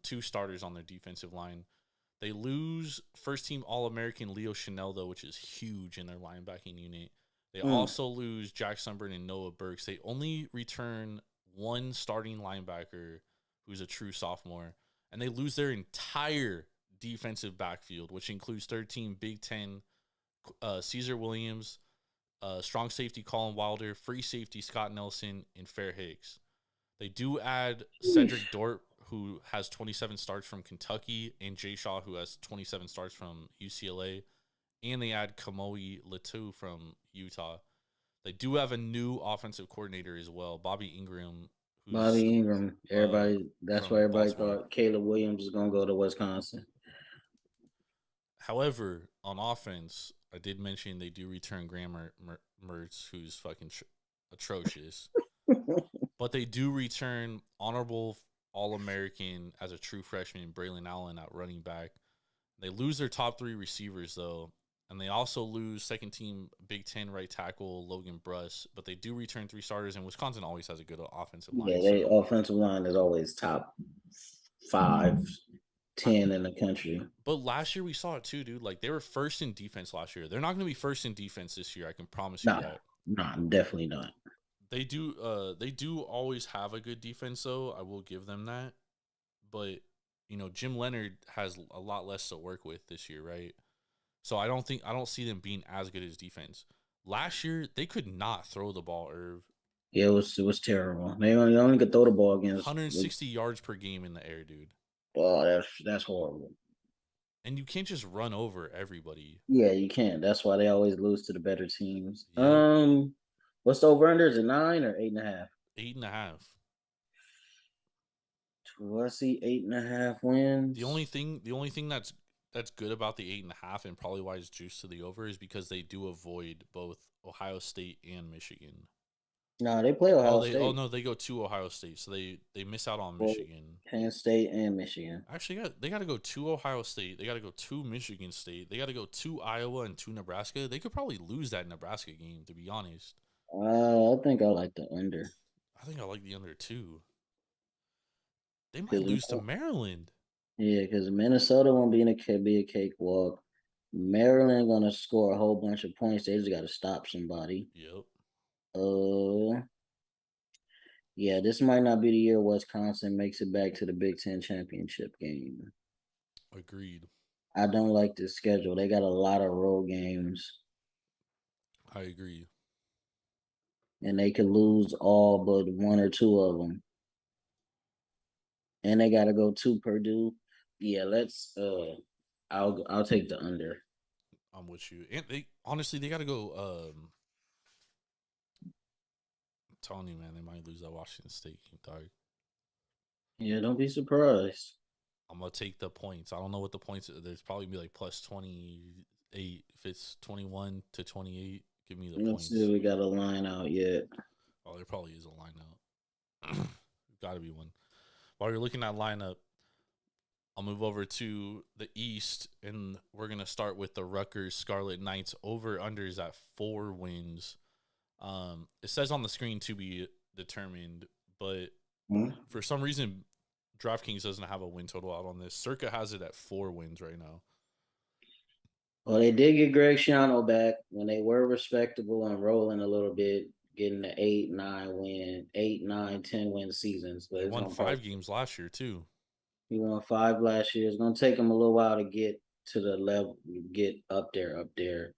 2 starters on their defensive line. They lose first-team All-American Leo Chanel, though, which is huge in their linebacking unit. They also lose Jack Sunburn and Noah Burks. They only return 1 starting linebacker who's a true sophomore. And they lose their entire defensive backfield, which includes 13 Big Ten, Caesar Williams, strong safety Colin Wilder, free safety Scott Nelson, and Fair Hicks. They do add Cedric Dort, who has 27 starts from Kentucky, and Jay Shaw, who has 27 starts from UCLA. And they add Kamoi Latu from Utah. They do have a new offensive coordinator as well, Bobby Ingram. Everybody, that's why everybody Baltimore. thought Caleb Williams was gonna go to Wisconsin. However, on offense, I did mention they do return Graham Mertz, who's fucking atrocious. But they do return honorable All-American as a true freshman, Braylon Allen at running back. They lose their top 3 receivers, though, and they also lose second-team Big Ten right tackle Logan Bruss, but they do return 3 starters, and Wisconsin always has a good offensive line. Yeah, their offensive line is always top 5, 10 in the country. But last year we saw it too, dude. Like, they were first in defense last year. They're not going to be first in defense this year. I can promise you that. No, definitely not. They do always have a good defense, though. I will give them that. But, Jim Leonard has a lot less to work with this year, right? So I don't see them being as good as defense. Last year, they could not throw the ball, Irv. Yeah, it was terrible. They only could throw the ball against 160 yards per game in the air, dude. Oh, that's horrible. And you can't just run over everybody. Yeah, you can't. That's why they always lose to the better teams. Yep. What's the over-under? Is it 9 or 8.5? 8.5. Do I see 8.5 wins? The only thing that's good about the 8.5 and probably why it's juiced to the over is because they do avoid both Ohio State and Michigan. No, they play Ohio State. Oh no, they go to Ohio State, so they miss out on Michigan. Penn State and Michigan. Actually, they got to go to Ohio State. They got to go to Michigan State. They got to go to Iowa and to Nebraska. They could probably lose that Nebraska game, to be honest. I think I like the under. I think I like the under too. They might lose to Maryland. Yeah, because Minnesota won't be a cakewalk. Maryland gonna score a whole bunch of points. They just got to stop somebody. Yep. Yeah, this might not be the year Wisconsin makes it back to the Big Ten championship game. Agreed. I don't like this schedule. They got a lot of road games. I agree. and they could lose all but one or two of them. And they got to go to Purdue. Yeah, let's. I'll take the under. I'm with you. And they honestly they got to go. I'm telling you, man, they might lose that Washington State game, dog. Yeah, don't be surprised. I'm gonna take the points. I don't know what the points. There's probably be like plus 28 if it's 21 to 28. Give me the Let's points. see if we got a line out yet. Oh, there probably is a lineup. Got to be one. While you're looking at lineup, I'll move over to the East, and we're gonna start with the Rutgers Scarlet Knights. Over unders at 4 wins. It says on the screen to be determined, but for some reason, DraftKings doesn't have a win total out on this. Circa has it at 4 wins right now. Well, they did get Greg Schiano back when they were respectable and rolling a little bit, getting the 8, 9, 10 win seasons. But They won 5 games last year too. He won 5 last year. It's gonna take him a little while to get to the level, get up there.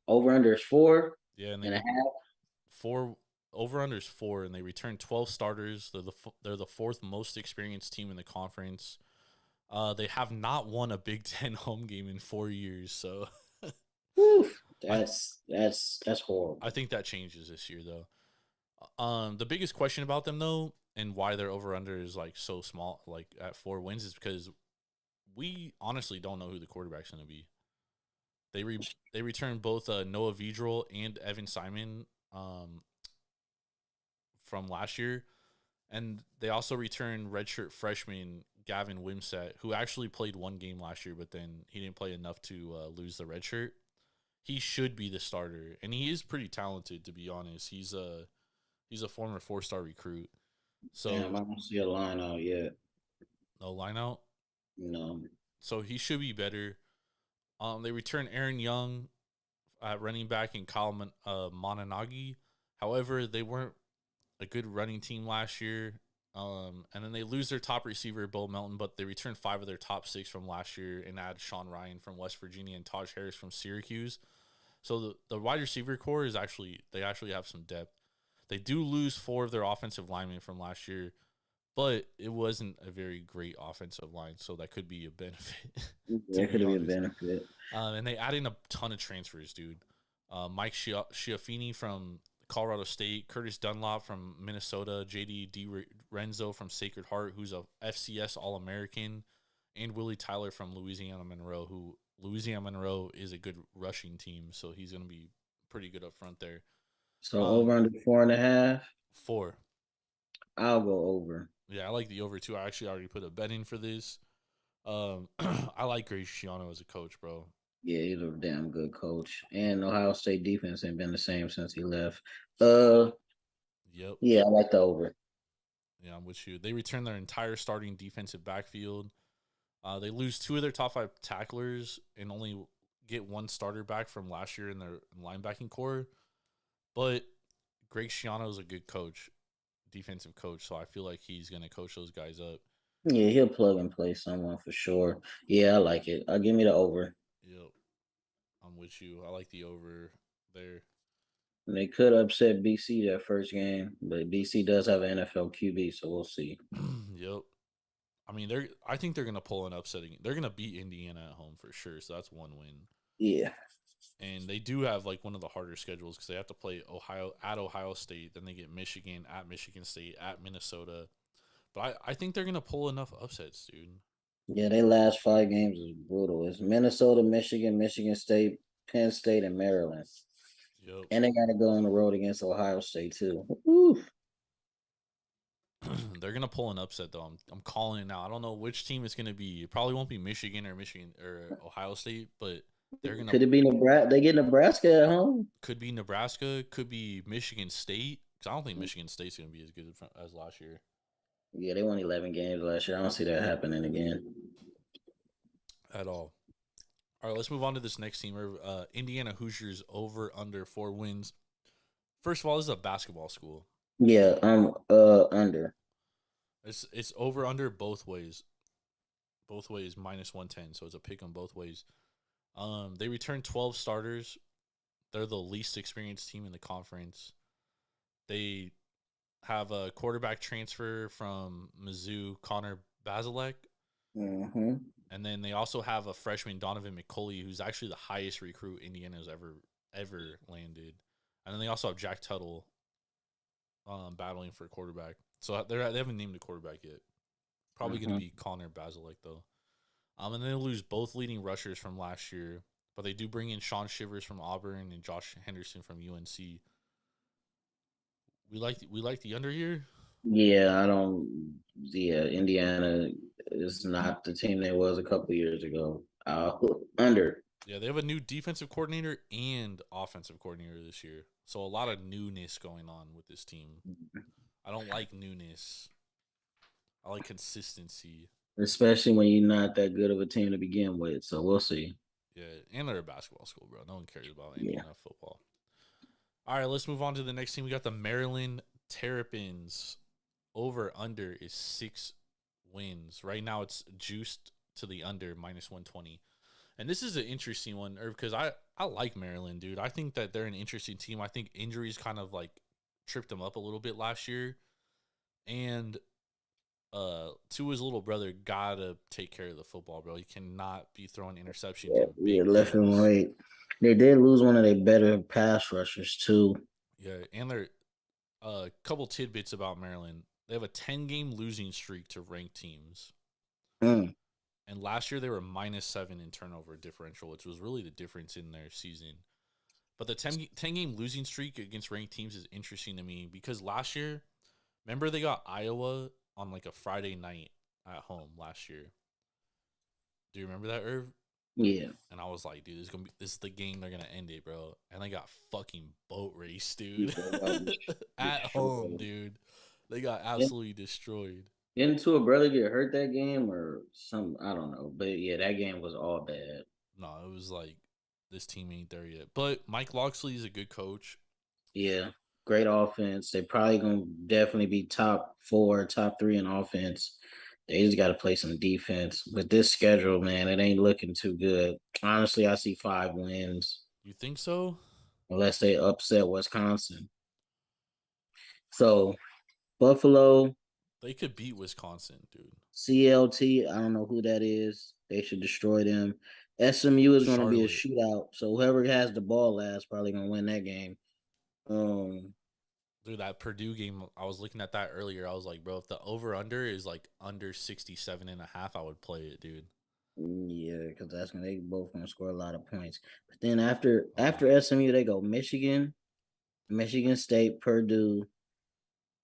Over under is 4. Yeah, and a half. 4 over under is 4, and they returned 12 starters. They're the 4th most experienced team in the conference. They have not won a Big Ten home game in 4 years, so That's horrible. I think that changes this year, though. The biggest question about them, though, and why their over under is like so small, like at 4 wins, is because we honestly don't know who the quarterback's going to be. They returned both Noah Vedral and Evan Simon from last year, and they also returned redshirt freshman Gavin Wimsett, who actually played 1 game last year, but then he didn't play enough to lose the red shirt. He should be the starter, and he is pretty talented, to be honest. He's a former 4-star recruit. So Damn, I don't see a line out yet. No line out? No. So he should be better. They returned Aaron Young at running back and Kyle Monanagi. However, they weren't a good running team last year. And then they lose their top receiver, Bo Melton, but they return 5 of their top 6 from last year and add Sean Ryan from West Virginia and Taj Harris from Syracuse. So the wide receiver core is they actually have some depth. They do lose 4 of their offensive linemen from last year, but it wasn't a very great offensive line, so that could be a benefit. That could be a benefit. And they add in a ton of transfers, dude. Mike Schiaffini from Colorado State, Curtis Dunlop from Minnesota, J.D. Renzo from Sacred Heart, who's a FCS All-American, and Willie Tyler from Louisiana Monroe, who Louisiana Monroe is a good rushing team, so he's going to be pretty good up front there. So over under 4.5? 4. I'll go over. Yeah, I like the over too. I actually already put a bet in for this. I like Greg Schiano as a coach, bro. Yeah, he's a damn good coach. And Ohio State defense ain't been the same since he left. Yep. Yeah, I like the over. Yeah, I'm with you. They return their entire starting defensive backfield. They lose 2 of their top 5 tacklers and only get 1 starter back from last year in their linebacking core. But Greg Schiano is a good coach, defensive coach, so I feel like he's going to coach those guys up. Yeah, he'll plug and play someone for sure. Yeah, I like it. Give me the over. Yep. I'm with you. I like the over there. And they could upset BC that first game, but BC does have an NFL QB, so we'll see. Yep. I mean, I think they're going to pull an upsetting. They're going to beat Indiana at home for sure, so that's 1 win. Yeah. And they do have like one of the harder schedules because they have to play Ohio State, then they get Michigan at Michigan State, at Minnesota. But I think they're gonna pull enough upsets, dude. Yeah, they last 5 games is brutal. It's Minnesota, Michigan, Michigan State, Penn State, and Maryland. Yep. And they got to go on the road against Ohio State too. Woo. They're gonna pull an upset though. I'm calling it now. I don't know which team it's gonna be. It probably won't be Michigan or Ohio State, but they're gonna. Could it be Nebraska? They get Nebraska at home. Could be Nebraska. Could be Michigan State. Because I don't think Michigan State's gonna be as good as last year. Yeah, they won 11 games last year. I don't see that happening again. At all. All right, let's move on to this next team. Indiana Hoosiers over under 4 wins. First of all, this is a basketball school. Yeah, I'm under. It's over under both ways. Both ways minus 110, so it's a pick on both ways. They returned 12 starters. They're the least experienced team in the conference. They have a quarterback transfer from Mizzou, Connor Basilek. Mm-hmm. And then they also have a freshman, Donovan McCulley, who's actually the highest recruit Indiana's ever landed. And then they also have Jack Tuttle battling for quarterback. So they haven't named a quarterback yet. Probably going to be Connor Basilek, though. And then they lose both leading rushers from last year. But they do bring in Sean Shivers from Auburn and Josh Henderson from UNC. We like the under here. Yeah, I don't. Yeah, Indiana is not the team they was a couple years ago. Under. Yeah, they have a new defensive coordinator and offensive coordinator this year. So a lot of newness going on with this team. I don't like newness. I like consistency. Especially when you're not that good of a team to begin with. So we'll see. Yeah, and they're a basketball school, bro. No one cares about Yeah. Indiana football. All right, let's move on to the next team. We got the Maryland Terrapins. Over under is 6 wins. Right now it's juiced to the under -120. And this is an interesting one, because I like Maryland, dude. I think that they're an interesting team. I think injuries kind of like tripped them up a little bit last year. And Tua's little brother gotta take care of the football, bro. He cannot be throwing interceptions. Yeah, left and right. They did lose one of their better pass rushers too. Yeah, and they're a couple tidbits about Maryland. They have a 10-game losing streak to ranked teams. Mm. And last year they were -7 in turnover differential, which was really the difference in their season. But the 10-game losing streak against ranked teams is interesting to me because last year, remember they got Iowa on like a Friday night at home last year. Do you remember that, Irv? Yeah. And I was like, dude, this is the game they're gonna end it, bro. And they got fucking boat race, dude. At home, dude. They got absolutely destroyed. Didn't Tua brother get hurt that game or some? I don't know, but yeah, that game was all bad. No, it was like this team ain't there yet. But Mike Locksley is a good coach. Yeah, great offense. They probably gonna definitely be top 4, top 3 in offense. They just got to play some defense. With this schedule, man, it ain't looking too good. Honestly, I see 5 wins. You think so? Unless they upset Wisconsin. So, Buffalo. They could beat Wisconsin, dude. CLT, I don't know who that is. They should destroy them. SMU is going to be a shootout. So, whoever has the ball last probably going to win that game. Dude, that Purdue game, I was looking at that earlier. I was like, bro, if the over-under is like under 67.5, I would play it, dude. Yeah, because that's when they both going to score a lot of points. But then after SMU, they go Michigan, Michigan State, Purdue,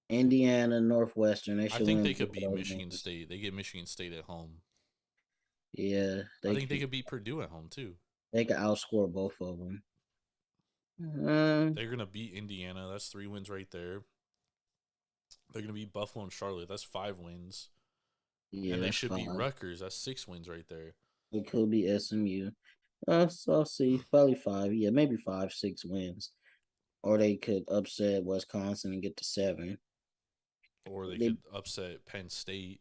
Indiana, Northwestern. I think they could beat Michigan State. They get Michigan State at home. Yeah. I think they could beat Purdue at home, too. They could outscore both of them. They're going to beat Indiana. That's 3 wins right there. They're going to beat Buffalo and Charlotte. That's 5 wins. Yeah, and they should beat Rutgers. That's 6 wins right there. It could be SMU. So I'll see. Probably 5. Yeah, maybe 5, 6 wins. Or they could upset Wisconsin and get to 7. Or they could upset Penn State.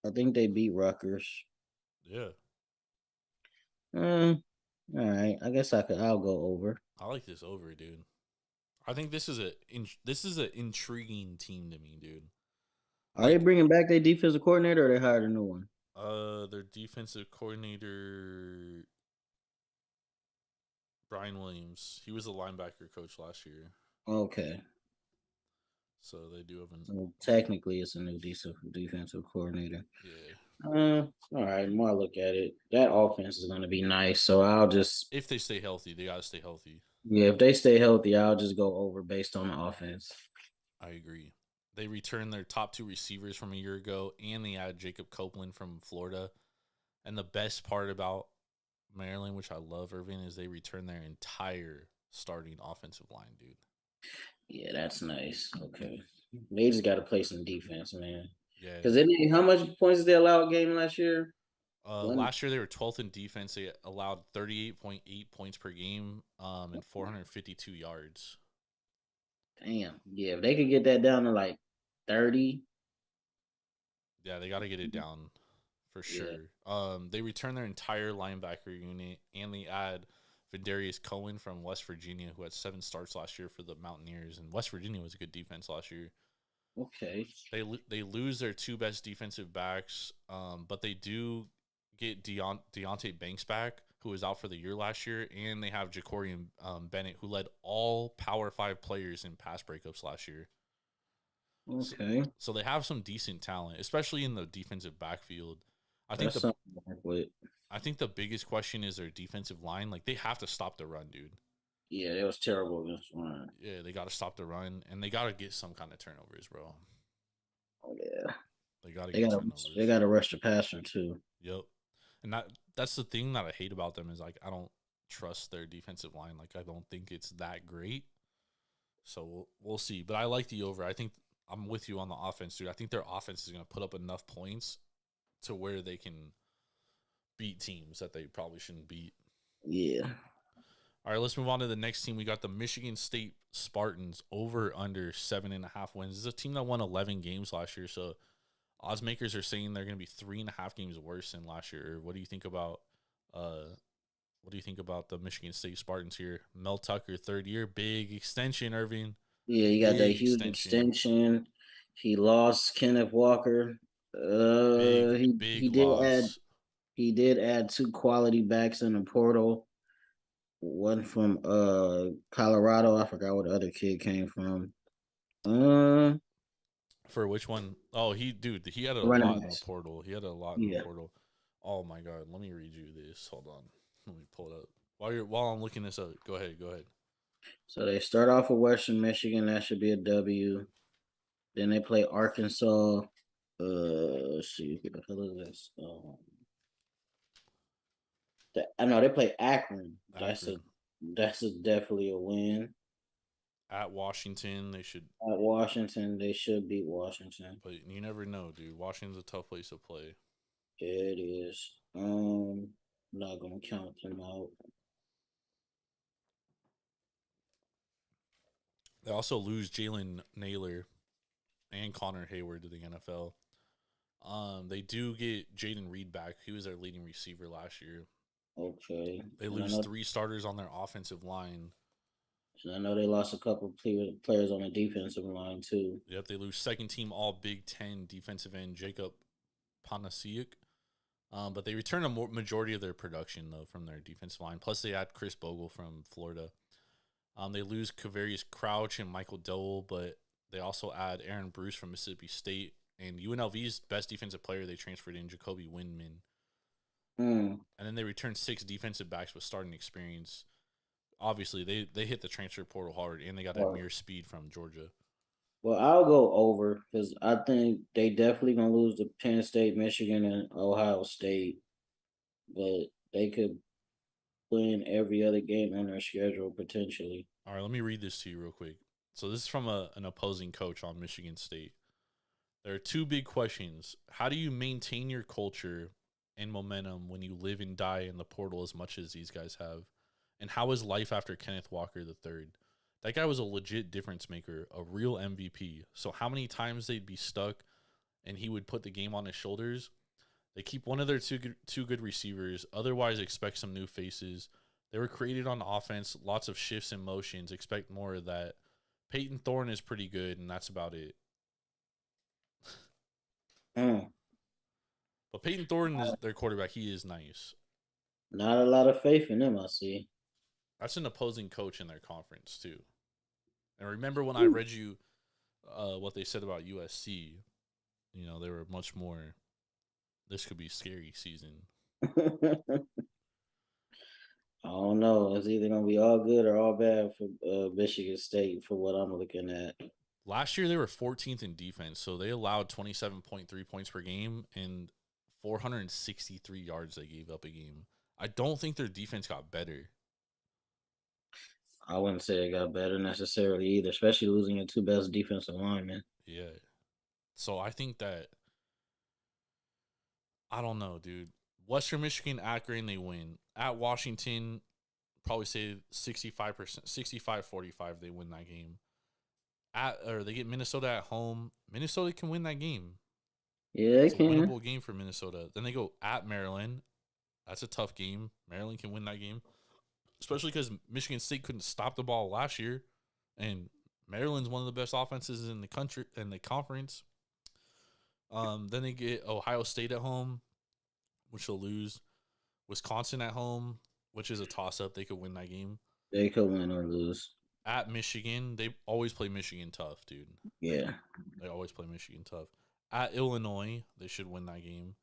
I think they beat Rutgers. Yeah. All right. I guess I'll go over. I like this over, dude. I think this is an intriguing team to me, dude. Are they bringing back their defensive coordinator, or they hired a new one? Their defensive coordinator, Brian Williams. He was a linebacker coach last year. Okay. So they do have So technically, it's a new defensive coordinator. Yeah. All right. More look at it. That offense is going to be nice. So I'll just, if they stay healthy, they gotta stay healthy. Yeah, if they stay healthy, I'll just go over based on the offense. I agree. They returned their top 2 receivers from a year ago, and they added Jacob Copeland from Florida. And the best part about Maryland, which I love, Ervin, is they returned their entire starting offensive line, dude. Yeah, that's nice. Okay. They just got to play some defense, man. Yeah. Because how much points did they allow a game last year? Last year they were 12th in defense. They allowed 38.8 points per game and 452 yards. Damn. Yeah, if they could get that down to like 30. Yeah, they got to get it down for sure. Yeah. They return their entire linebacker unit, and they add Vidarius Cohen from West Virginia, who had 7 starts last year for the Mountaineers, and West Virginia was a good defense last year. Okay. They lose their 2 best defensive backs, but they do get Deontay Banks back, who was out for the year last year, and they have Jacorian Bennett, who led all Power 5 players in pass breakups last year. Okay. So they have some decent talent, especially in the defensive backfield. That's something to work with. I think the biggest question is their defensive line. Like, they have to stop the run, dude. Yeah, it was terrible against run. Yeah, they got to stop the run, and they got to get some kind of turnovers, bro. Oh yeah. They got to get turnovers. They got to rush the passer too. Yep. And that's the thing that I hate about them is, like, I don't trust their defensive line. Like, I don't think it's that great. So we'll see. But I like the over. I think I'm with you on the offense, dude. I think their offense is going to put up enough points to where they can beat teams that they probably shouldn't beat. Yeah. All right, let's move on to the next team. We got the Michigan State Spartans over under 7.5 wins. This is a team that won 11 games last year. So odds makers are saying they're going to be 3.5 games worse than last year. What do you think about the Michigan State Spartans here? Mel Tucker, 3rd year, big extension, Irving. Yeah, you got that huge extension. He lost Kenneth Walker. He did add 2 quality backs in the portal. One from Colorado. I forgot what the other kid came from. For which one? Oh, he had a lot in the portal. He had a lot in the portal. Oh my God. Let me read you this. Hold on. Let me pull it up. While I'm looking this up, go ahead. So they start off with Western Michigan. That should be a W. Then they play Arkansas. Let's see, what the hell is this? I know they play Akron. That's definitely a win. At Washington, they should beat Washington. But you never know, dude. Washington's a tough place to play. It is. I'm not gonna count them out. They also lose Jalen Naylor and Connor Hayward to the NFL. They do get Jaden Reed back. He was their leading receiver last year. Okay. They lose 3 starters on their offensive line. So I know they lost a couple players on the defensive line too. Yep, they lose 2nd team All Big Ten defensive end Jacob Panasiuk. But they return a majority of their production though from their defensive line. Plus they add Chris Bogle from Florida. They lose Kavarius Crouch and Michael Dole, but they also add Aaron Bruce from Mississippi State. And UNLV's best defensive player they transferred in, Jacoby Windman. And then they returned 6 defensive backs with starting experience. Obviously, they hit the transfer portal hard, and they got Amir Speed from Georgia. Well, I'll go over because I think they definitely going to lose to Penn State, Michigan, and Ohio State. But they could win every other game on their schedule, potentially. All right, let me read this to you real quick. So this is from an opposing coach on Michigan State. There are 2 big questions. How do you maintain your culture and momentum when you live and die in the portal as much as these guys have? And how is life after Kenneth Walker III? That guy was a legit difference maker, a real MVP. So how many times they'd be stuck and he would put the game on his shoulders? They keep one of their two good receivers. Otherwise, expect some new faces. They were created on offense, lots of shifts and motions. Expect more of that. Peyton Thorne is pretty good, and that's about it. But Peyton Thorne is their quarterback. He is nice. Not a lot of faith in him, I see. That's an opposing coach in their conference, too. And remember when I read you what they said about USC, they were much more, this could be a scary season. I don't know. It's either going to be all good or all bad for Michigan State for what I'm looking at. Last year, they were 14th in defense, so they allowed 27.3 points per game and 463 yards they gave up a game. I don't think their defense got better. I wouldn't say it got better necessarily either, especially losing your 2 best defensive linemen. Yeah. So I think that, I don't know, dude. Western Michigan, Akron, they win. At Washington, probably say 65%, 65-45, they win that game. Or they get Minnesota at home. Minnesota can win that game. Yeah, they can. It's a winnable game for Minnesota. Then they go at Maryland. That's a tough game. Maryland can win that game. especially because Michigan State couldn't stop the ball last year, and Maryland's one of the best offenses in the country in the conference. Then they get Ohio State at home, which they'll lose. Wisconsin at home, which is a toss-up. They could win that game. They could win or lose. At Michigan, they always play Michigan tough, dude. Yeah. They always play Michigan tough. At Illinois, they should win that game.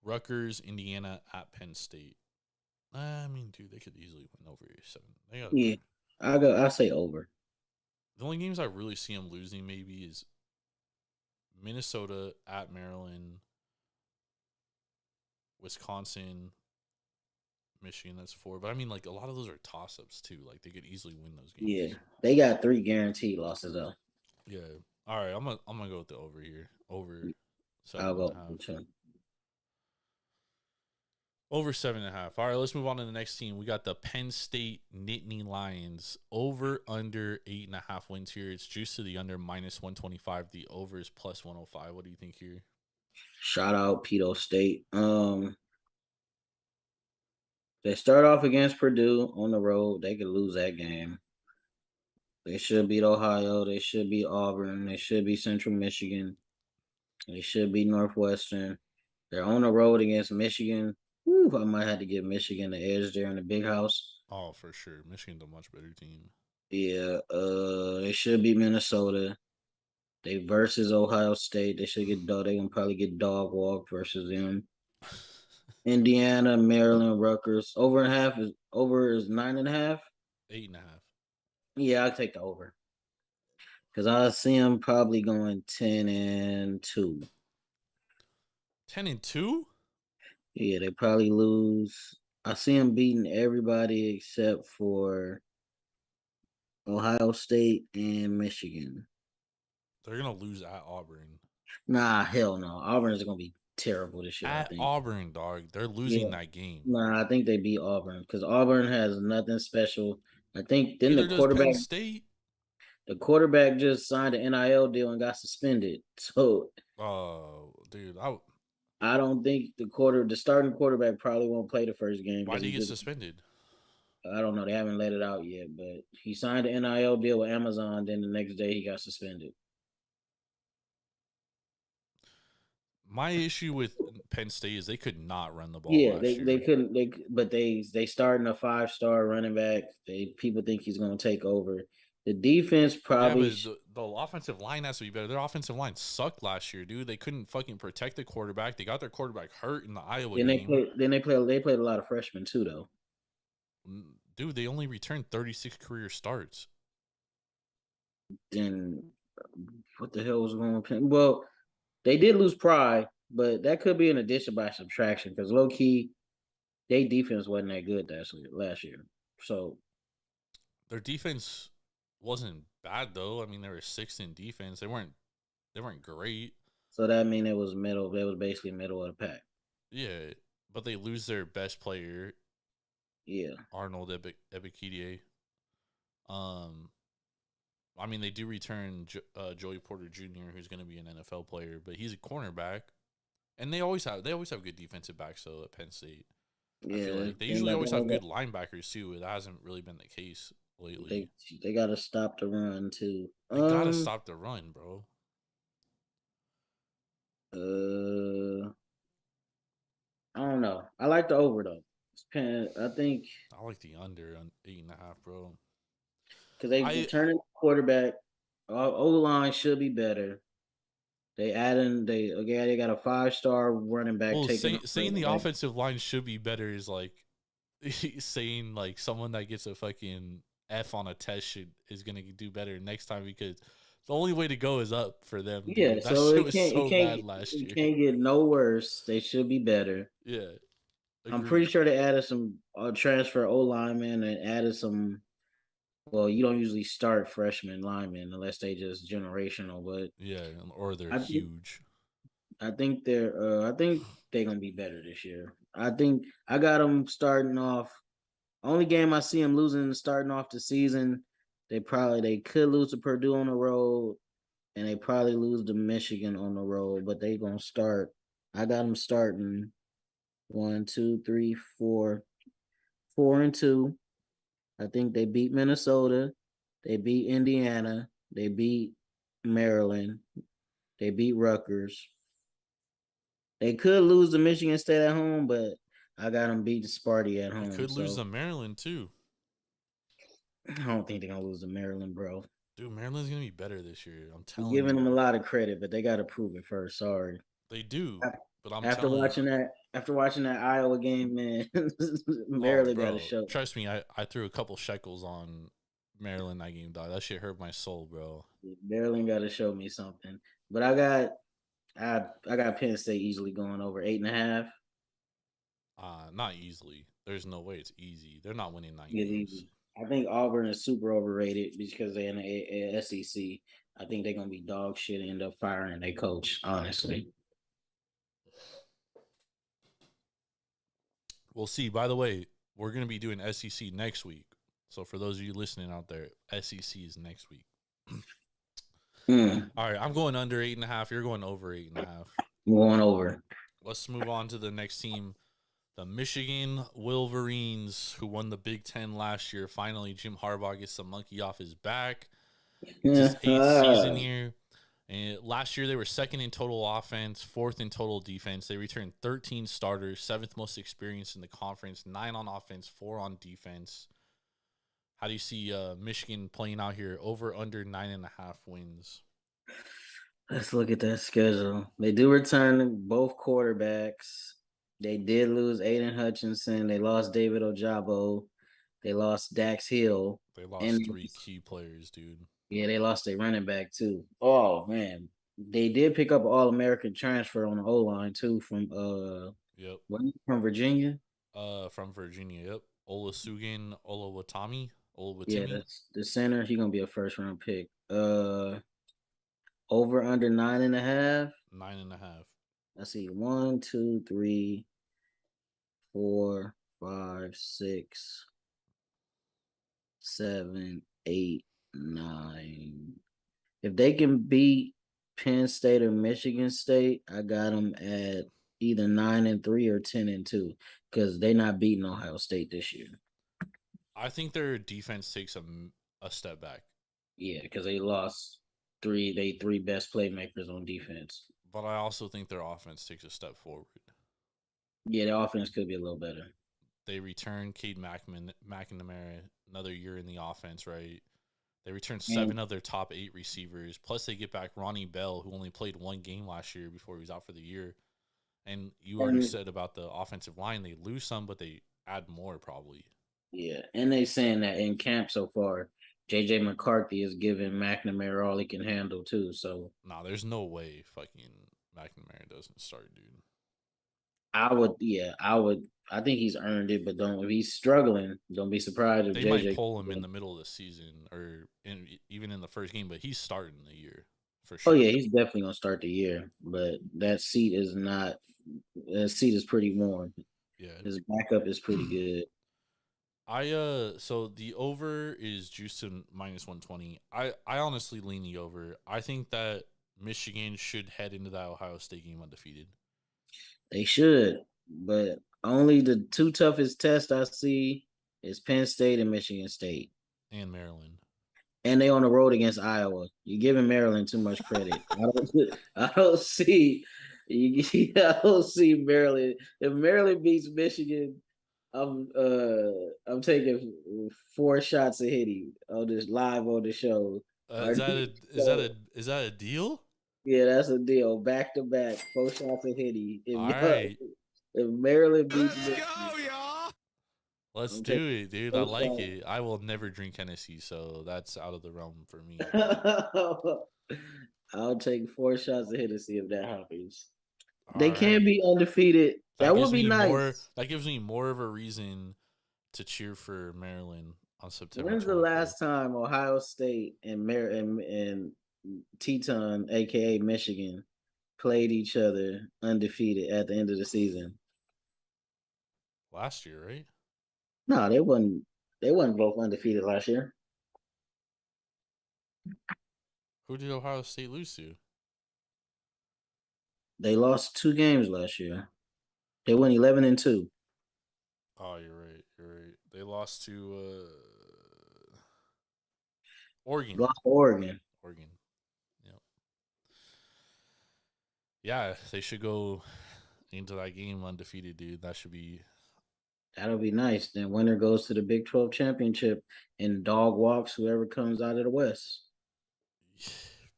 Rutgers, Indiana, at Penn State. I mean, dude, they could easily win over 7. Yeah. I say over. The only games I really see them losing maybe is Minnesota at Maryland, Wisconsin, Michigan. That's 4. But I mean, like, a lot of those are toss-ups too. Like, they could easily win those games. Yeah. They got 3 guaranteed losses though. Yeah. All right, I'm gonna go with the over here. Over 7.5. I'll go with 2. Over 7.5. All right, let's move on to the next team. We got the Penn State Nittany Lions. Over under 8.5 wins here. It's juiced to the under -125. The over is +105. What do you think here? Shout out Pedo State. They start off against Purdue on the road. They could lose that game. They should beat Ohio. They should beat Auburn. They should beat Central Michigan. They should beat Northwestern. They're on the road against Michigan. Whew, I might have to give Michigan the edge there in the big house. Oh, for sure. Michigan's a much better team. Yeah, they should beat Minnesota. They versus Ohio State. They should get dog. They can probably get dog walk versus them. Indiana, Maryland, Rutgers. Over 9.5. 8.5. Yeah, I'll take the over. Because I see them probably going 10-2. 10-2? Yeah, they probably lose. I see them beating everybody except for Ohio State and Michigan. They're gonna lose at Auburn. Nah, hell no. Auburn is gonna be terrible this year. At Auburn, dog. They're losing that game. Nah, I think they beat Auburn because Auburn has nothing special. I think then Neither the does Penn quarterback. State. The quarterback just signed an NIL deal and got suspended. So, Oh, dude, I don't think the starting quarterback probably won't play the first game. why did he get suspended? I don't know. They haven't let it out yet, but he signed an NIL deal with Amazon. Then the next day he got suspended. My issue with Penn State is they could not run the ball. Yeah, last they year. couldn't. They starting a 5-star running back. People think he's going to take over. The defense probably. Yeah, but the offensive line has to be better. Their offensive line sucked last year, dude. They couldn't fucking protect the quarterback. They got their quarterback hurt in the Iowa game. They played a lot of freshmen too, though. Dude, they only returned 36 career starts. Then what the hell was going on? Well, they did lose Pride, but that could be an addition by subtraction because low key, their defense wasn't that good last year. So their defense wasn't bad though. I mean, they were 6th in defense. They weren't great. So that mean it was middle. It was basically middle of the pack. Yeah, but they lose their best player. Yeah, Arnold Ebiketie. I mean, they do return Joey Porter Jr., who's going to be an NFL player, but he's a cornerback, and they always have good defensive backs though at Penn State. Yeah, I feel like they usually always have good linebackers too. That hasn't really been the case lately. They got to stop the run too. They gotta stop the run, bro. I don't know. I like the over though. I think I like the under on 8.5, bro. because they returning quarterback. O line should be better. They got a 5-star running back. Well, saying the offensive line should be better is like saying like someone that gets a fucking F on a test is gonna do better next time because the only way to go is up for them. Dude. Yeah, that so shit was so bad last year. It can't get no worse. They should be better. Yeah, I'm pretty sure they added some transfer O linemen and added some. Well, you don't usually start freshman linemen unless they just generational, but yeah, or they're huge. I think they're gonna be better this year. I think I got them starting off. Only game I see them losing starting off the season, they could lose to Purdue on the road, and they probably lose to Michigan on the road. But they gonna start. I got them starting 1, 2, 3, 4, 4-2. I think they beat Minnesota. They beat Indiana. They beat Maryland. They beat Rutgers. They could lose to Michigan State at home, but I got them beat Sparty at They home. could lose So to Maryland too. I don't think they're gonna lose to Maryland, bro. Dude, Maryland's gonna be better this year. I'm I'm telling giving them a you. lot of credit, but they gotta prove it first. Sorry. They do, but I'm After telling watching you. that Iowa game, man, Oh, Maryland got to bro, show. trust me. I threw a couple shekels on Maryland that game, dog. That shit hurt my soul, bro. Maryland got to show me something. But I got Penn State easily going over 8.5. Not easily. There's no way it's easy. They're not winning 9 It's games. easy. I think Auburn is super overrated because they're in the SEC. I think they're gonna be dog shit and end up firing their coach. Honestly, We'll see. By the way, we're gonna be doing SEC next week. So for those of you listening out there, SEC is next week. All right, I'm going under 8.5. You're going over 8.5. I'm going over. Let's move on to the next team, the Michigan Wolverines, who won the Big Ten last year. Finally, Jim Harbaugh gets the monkey off his back. It's his 8th season here. And last year, they were 2nd in total offense, 4th in total defense. They returned 13 starters, 7th most experienced in the conference, 9 on offense, 4 on defense. How do you see Michigan playing out here? Over, under 9.5 wins. Let's look at that schedule. They do return both quarterbacks. They did lose Aiden Hutchinson. They lost David Ojabo. They lost Dax Hill. They lost 3 key players, dude. Yeah, they lost their running back too. Oh man, they did pick up an All-American transfer on the O line too from Yep. From Virginia. From Virginia. Yep. Olasugin Olawatami. Yeah, that's the center. He's gonna be a first-round pick. Over under 9.5. 9.5. I see 1, 2, 3, 4, 5, 6, 7, 8, 9. If they can beat Penn State or Michigan State, I got them at either 9-3 or 10-2 because they're not beating Ohio State this year. I think their defense takes a step back. Yeah, because they lost three best playmakers on defense. But I also think their offense takes a step forward. Yeah, the offense could be a little better. They return Cade McNamara another year in the offense, right? They return 7 of their top 8 receivers. Plus, they get back Ronnie Bell, who only played 1 game last year before he was out for the year. And you already said about the offensive line, they lose some, but they add more probably. Yeah, and they saying that in camp so far, J.J. McCarthy is giving McNamara all he can handle too. So there's no way fucking McNamara doesn't start, dude. I would. I think he's earned it, but if he's struggling, don't be surprised if they JJ might pull him in the middle of the season or even in the first game. But he's starting the year for sure. Oh yeah, he's definitely gonna start the year, but that seat is not. That seat is pretty warm. Yeah, his backup is pretty good. So the over is juiced to -120. I honestly lean the over. I think that Michigan should head into that Ohio State game undefeated. They should, but only the 2 toughest tests I see is Penn State and Michigan State. And Maryland. And they on the road against Iowa. You're giving Maryland too much credit. I don't see Maryland. If Maryland beats Michigan, I'm taking 4 shots of Hitty on this live on the show. Is that a deal? Yeah, that's a deal. Back to back, 4 shots of Hitty. All right. If Maryland beats Let's go, y'all. Let's do it, dude. I like it. I will never drink Hennessy, so that's out of the realm for me. I'll take 4 shots of Hennessy if that happens. They can be undefeated. That would be nice. That gives me more of a reason to cheer for Maryland on September. When's the last time Ohio State and Teton, aka Michigan, played each other undefeated at the end of the season? Last year, right? No, they wasn't. They wasn't both undefeated last year. Who did Ohio State lose to? They lost 2 games last year. They went 11-2. Oh, you're right. You're right. They lost to Oregon. Lost to Oregon. Oregon. Yep. Yeah, they should go into that game undefeated, dude. That should be. That'll be nice. Then winner goes to the Big 12 championship, and dog walks whoever comes out of the West.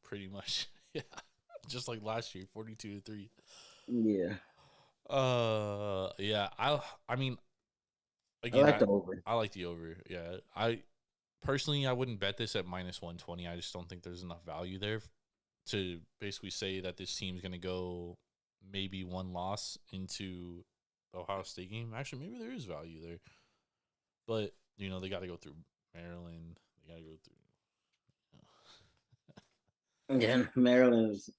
Pretty much. Yeah. Just like last year, 42-3. Yeah. Yeah. I mean, I again, like the over. I like the over. Yeah. I personally wouldn't bet this at -120. I just don't think there's enough value there to basically say that this team's gonna go maybe one loss into the Ohio State game. Actually, maybe there is value there. But, you know, they gotta go through Maryland. They gotta go through Yeah, Maryland's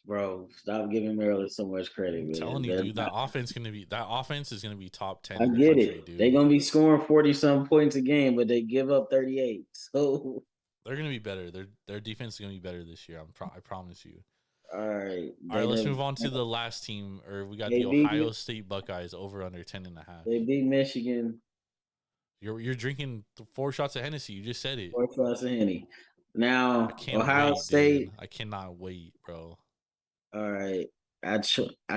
bro. Stop giving Maryland so much credit. I'm Man. telling you, dude, that offense is gonna be top 10 I in the get country, it. dude. They're gonna be scoring 40-some points a game, but they give up 38. So They're gonna be better. Their defense is gonna be better this year. I promise you. all right. All right, let's move on to the last team. Or we got the Ohio State Buckeyes over under 10.5. They beat Michigan. You're drinking 4 shots of Hennessy. You just said it. 4 shots of Henny. Now I can't Ohio wait, State. dude. I cannot wait, bro. All right. I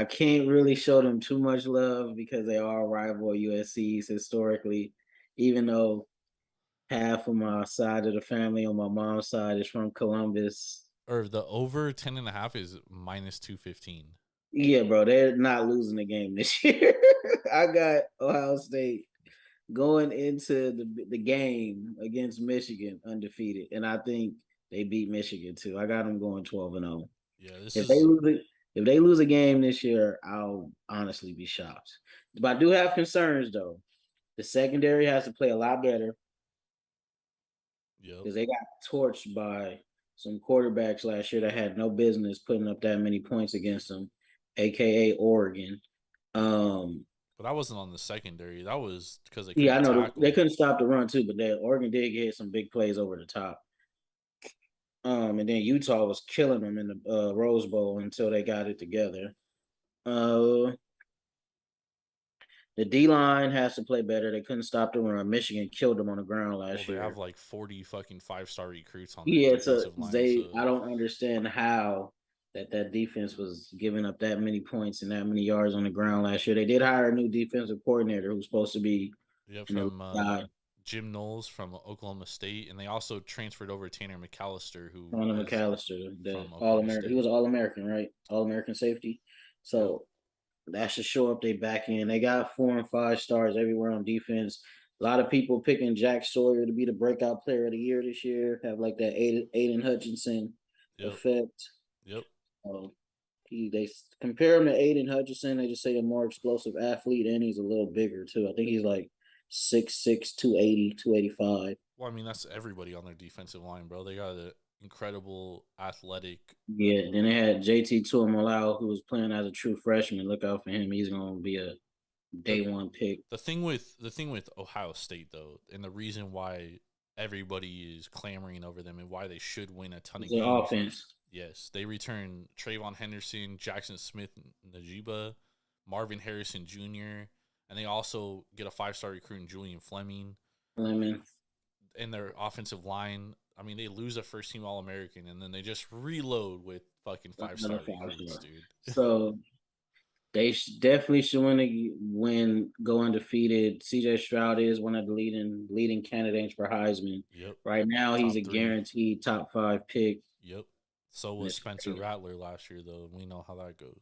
can't really show them too much love because they are rival USC's historically, even though half of my side of the family on my mom's side is from Columbus. Or the over 10.5 is -215. Yeah, bro, they're not losing the game this year. I got Ohio State going into the game against Michigan undefeated, and I think they beat Michigan too. I got them going 12-0. Yeah, If they lose a game this year, I'll honestly be shocked. But I do have concerns though. The secondary has to play a lot better because they got torched by some quarterbacks last year that had no business putting up that many points against them, aka Oregon. But I wasn't on the secondary. That was because they couldn't Yeah, I know tackle. they couldn't stop the run too, but Oregon did get some big plays over the top. And then Utah was killing them in the Rose Bowl until they got it together. The D-line has to play better. They couldn't stop the run. Michigan killed them on the ground last year. They have like 40 fucking 5-star recruits on their defensive line. I don't understand how that defense was giving up that many points and that many yards on the ground last year. They did hire a new defensive coordinator who's supposed to be from Jim Knowles from Oklahoma State, and they also transferred over Tanner McAllister, All-American. He was All-American, right? All-American safety. So that should show up their back end. They got 4 and 5 stars everywhere on defense. A lot of people picking Jack Sawyer to be the breakout player of the year this year. Have like that Aiden Hutchinson effect. Yep. They compare him to Aiden Hutchinson. They just say a more explosive athlete, and he's a little bigger too. I think he's like 6'6", 280, 285. Well, I mean, that's everybody on their defensive line, bro. They got an incredible athletic. Yeah, then they had JT Tuimoloau, who was playing as a true freshman. Look out for him. He's going to be a day one pick. The thing with Ohio State, though, and the reason why everybody is clamoring over them and why they should win a ton of games. Offense. Yes, they return Trayvon Henderson, Jackson Smith, Najiba, Marvin Harrison Jr., and they also get a 5-star recruit in Julian Fleming. And their offensive line, I mean, they lose a first-team All-American, and then they just reload with fucking 5-star recruits, dude. So they definitely should go undefeated. CJ Stroud is one of the leading candidates for Heisman. Yep. Right now, he's a guaranteed top 5 pick. Yep. So was Spencer Rattler last year, though. We know how that goes.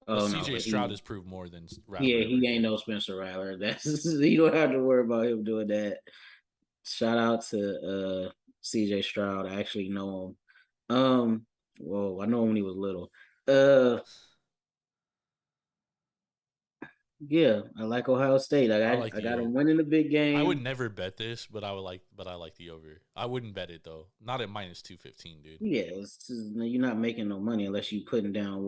Oh, CJ Stroud has proved more than Rattler. Yeah, he ain't no Spencer Rattler. You don't have to worry about him doing that. Shout out to CJ Stroud. I actually know him. I know him when he was little. Yeah, I like Ohio State. I got him winning the big game. I would never bet this, but I like the over. I wouldn't bet it though. Not at -215, dude. Yeah, you're not making no money unless you putting down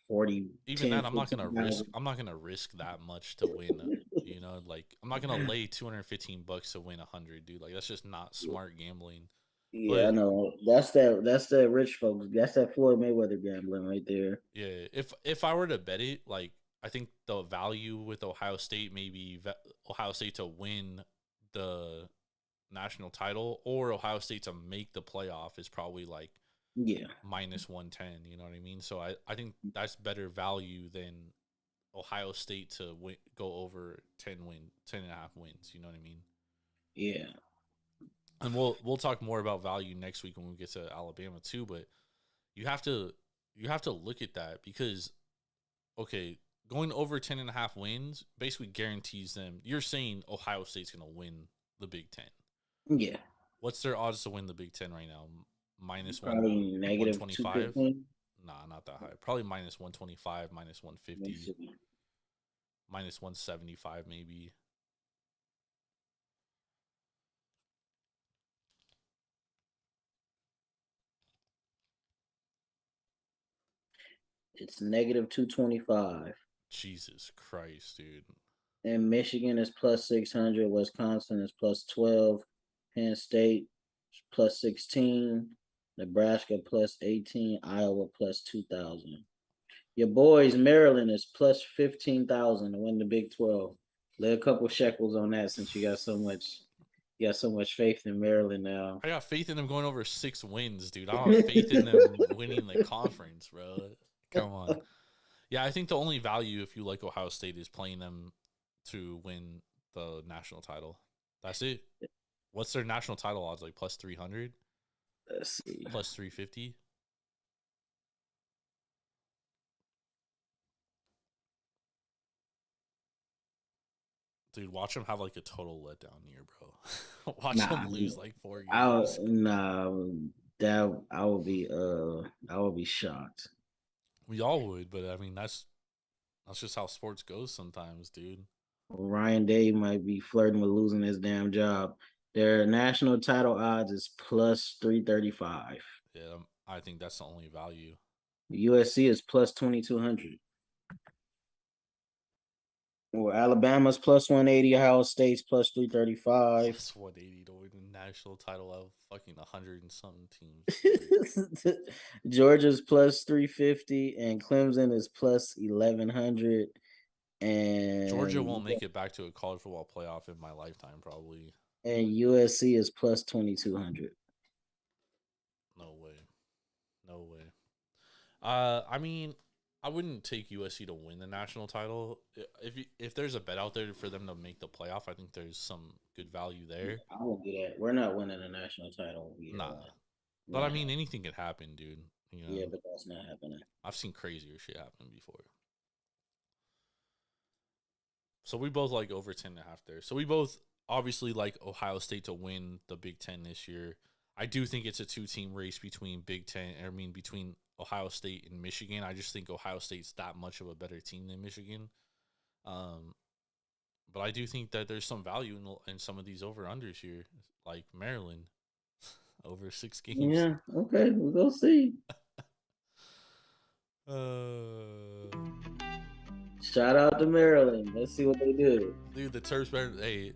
40. Even 10, that, I'm not gonna risk that much to win. You know, like I'm not gonna lay $215 to win 100, dude. Like that's just not smart gambling. Yeah, I know. That's that rich folks. That's that Floyd Mayweather gambling right there. Yeah, if I were to bet it, like I think the value with Ohio State, maybe Ohio State to win the national title or Ohio State to make the playoff is probably like minus 110. You know what I mean? So I think that's better value than Ohio State to go over 10 and a half wins. You know what I mean? Yeah. And we'll talk more about value next week when we get to Alabama too. But you have to look at that because, okay, going over 10 and a half wins basically guarantees them. You're saying Ohio State's going to win the Big Ten. Yeah. What's their odds to win the Big Ten right now? Minus Probably negative 125? 215. Nah, not that high. Probably minus 125, minus 150, minus 175 maybe. It's negative 225. Jesus Christ, dude. And Michigan is plus 600. Wisconsin is plus 12. Penn State is plus 16. Nebraska plus 18. Iowa plus 2,000. Your boys, Maryland is plus 15,000 to win the Big 12. Lay a couple shekels on that since you got so much faith in Maryland now. I got faith in them going over 6 wins, dude. I don't have faith in them winning the conference, bro. Come on. Yeah, I think the only value if you like Ohio State is playing them to win the national title. That's it. What's their national title odds? Like plus 300? Let's see. Plus 350? Dude, watch them have like a total letdown year, bro. Watch them lose like 4 games. I would be shocked. We all would, but I mean that's just how sports goes sometimes, dude. Ryan Day might be flirting with losing his damn job. Their national title odds is plus 335. Yeah, I think that's the only value. USC is plus 2,200. Well, Alabama's plus 180. Ohio State's plus 335. Plus 180 to win the national title of fucking 100 and something teams. Georgia's plus 350 and Clemson is plus 1,100. And Georgia won't make it back to a college football playoff in my lifetime, probably. And USC is plus 2,200. No way. I mean, I wouldn't take USC to win the national title. If there's a bet out there for them to make the playoff, I think there's some good value there. I won't do that. We're not winning the national title. Nah. But I mean, anything could happen, dude. You know? Yeah, but that's not happening. I've seen crazier shit happen before. So we both like over 10.5 there. So we both obviously like Ohio State to win the Big Ten this year. I do think it's a 2-team race between between Ohio State and Michigan. I just think Ohio State's that much of a better team than Michigan. But I do think that there's some value in some of these over-unders here, like Maryland, over 6 games. Yeah, okay, we'll go see. Shout out to Maryland. Let's see what they do. Dude, the Terps better. Hey,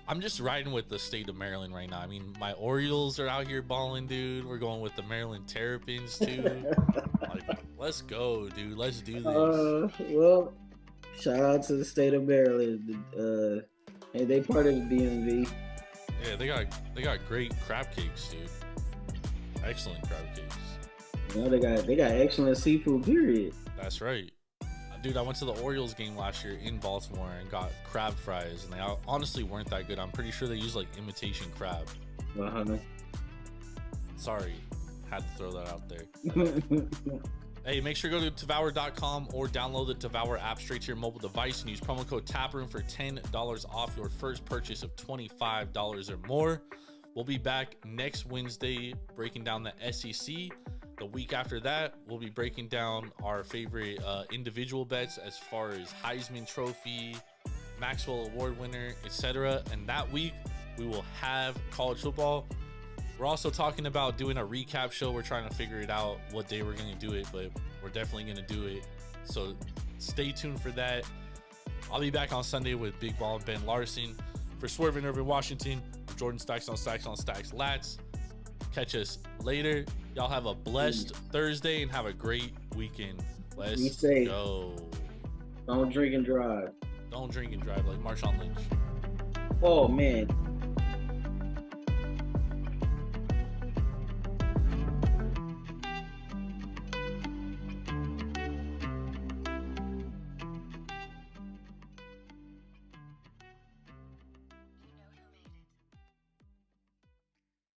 I'm just riding with the state of Maryland right now. I mean, my Orioles are out here balling, dude. We're going with the Maryland Terrapins, too. Like, let's go, dude. Let's do this. Well, shout out to the state of Maryland. Hey, they part of the DMV. Yeah, they got great crab cakes, dude. Excellent crab cakes. You know, they got excellent seafood, period. That's right. Dude, I went to the Orioles game last year in Baltimore and got crab fries, and they honestly weren't that good. I'm pretty sure they used like imitation crab. Sorry, had to throw that out there. Hey, make sure to go to Devour.com or download the Devour app straight to your mobile device and use promo code Taproom for $10 off your first purchase of $25 or more. We'll be back next Wednesday breaking down the SEC. The week after that, we'll be breaking down our favorite individual bets as far as Heisman Trophy, Maxwell Award winner, etc. And that week, we will have college football. We're also talking about doing a recap show. We're trying to figure it out what day we're going to do it, but we're definitely going to do it. So stay tuned for that. I'll be back on Sunday with Big Ball and Ben Larson. For Swerve and Ervin Washington, Jordan Stacks on Stacks on Stacks Lats. Catch us later. Y'all have a blessed Thursday and have a great weekend. Let's go. Don't drink and drive. Don't drink and drive like Marshawn Lynch. Oh, man.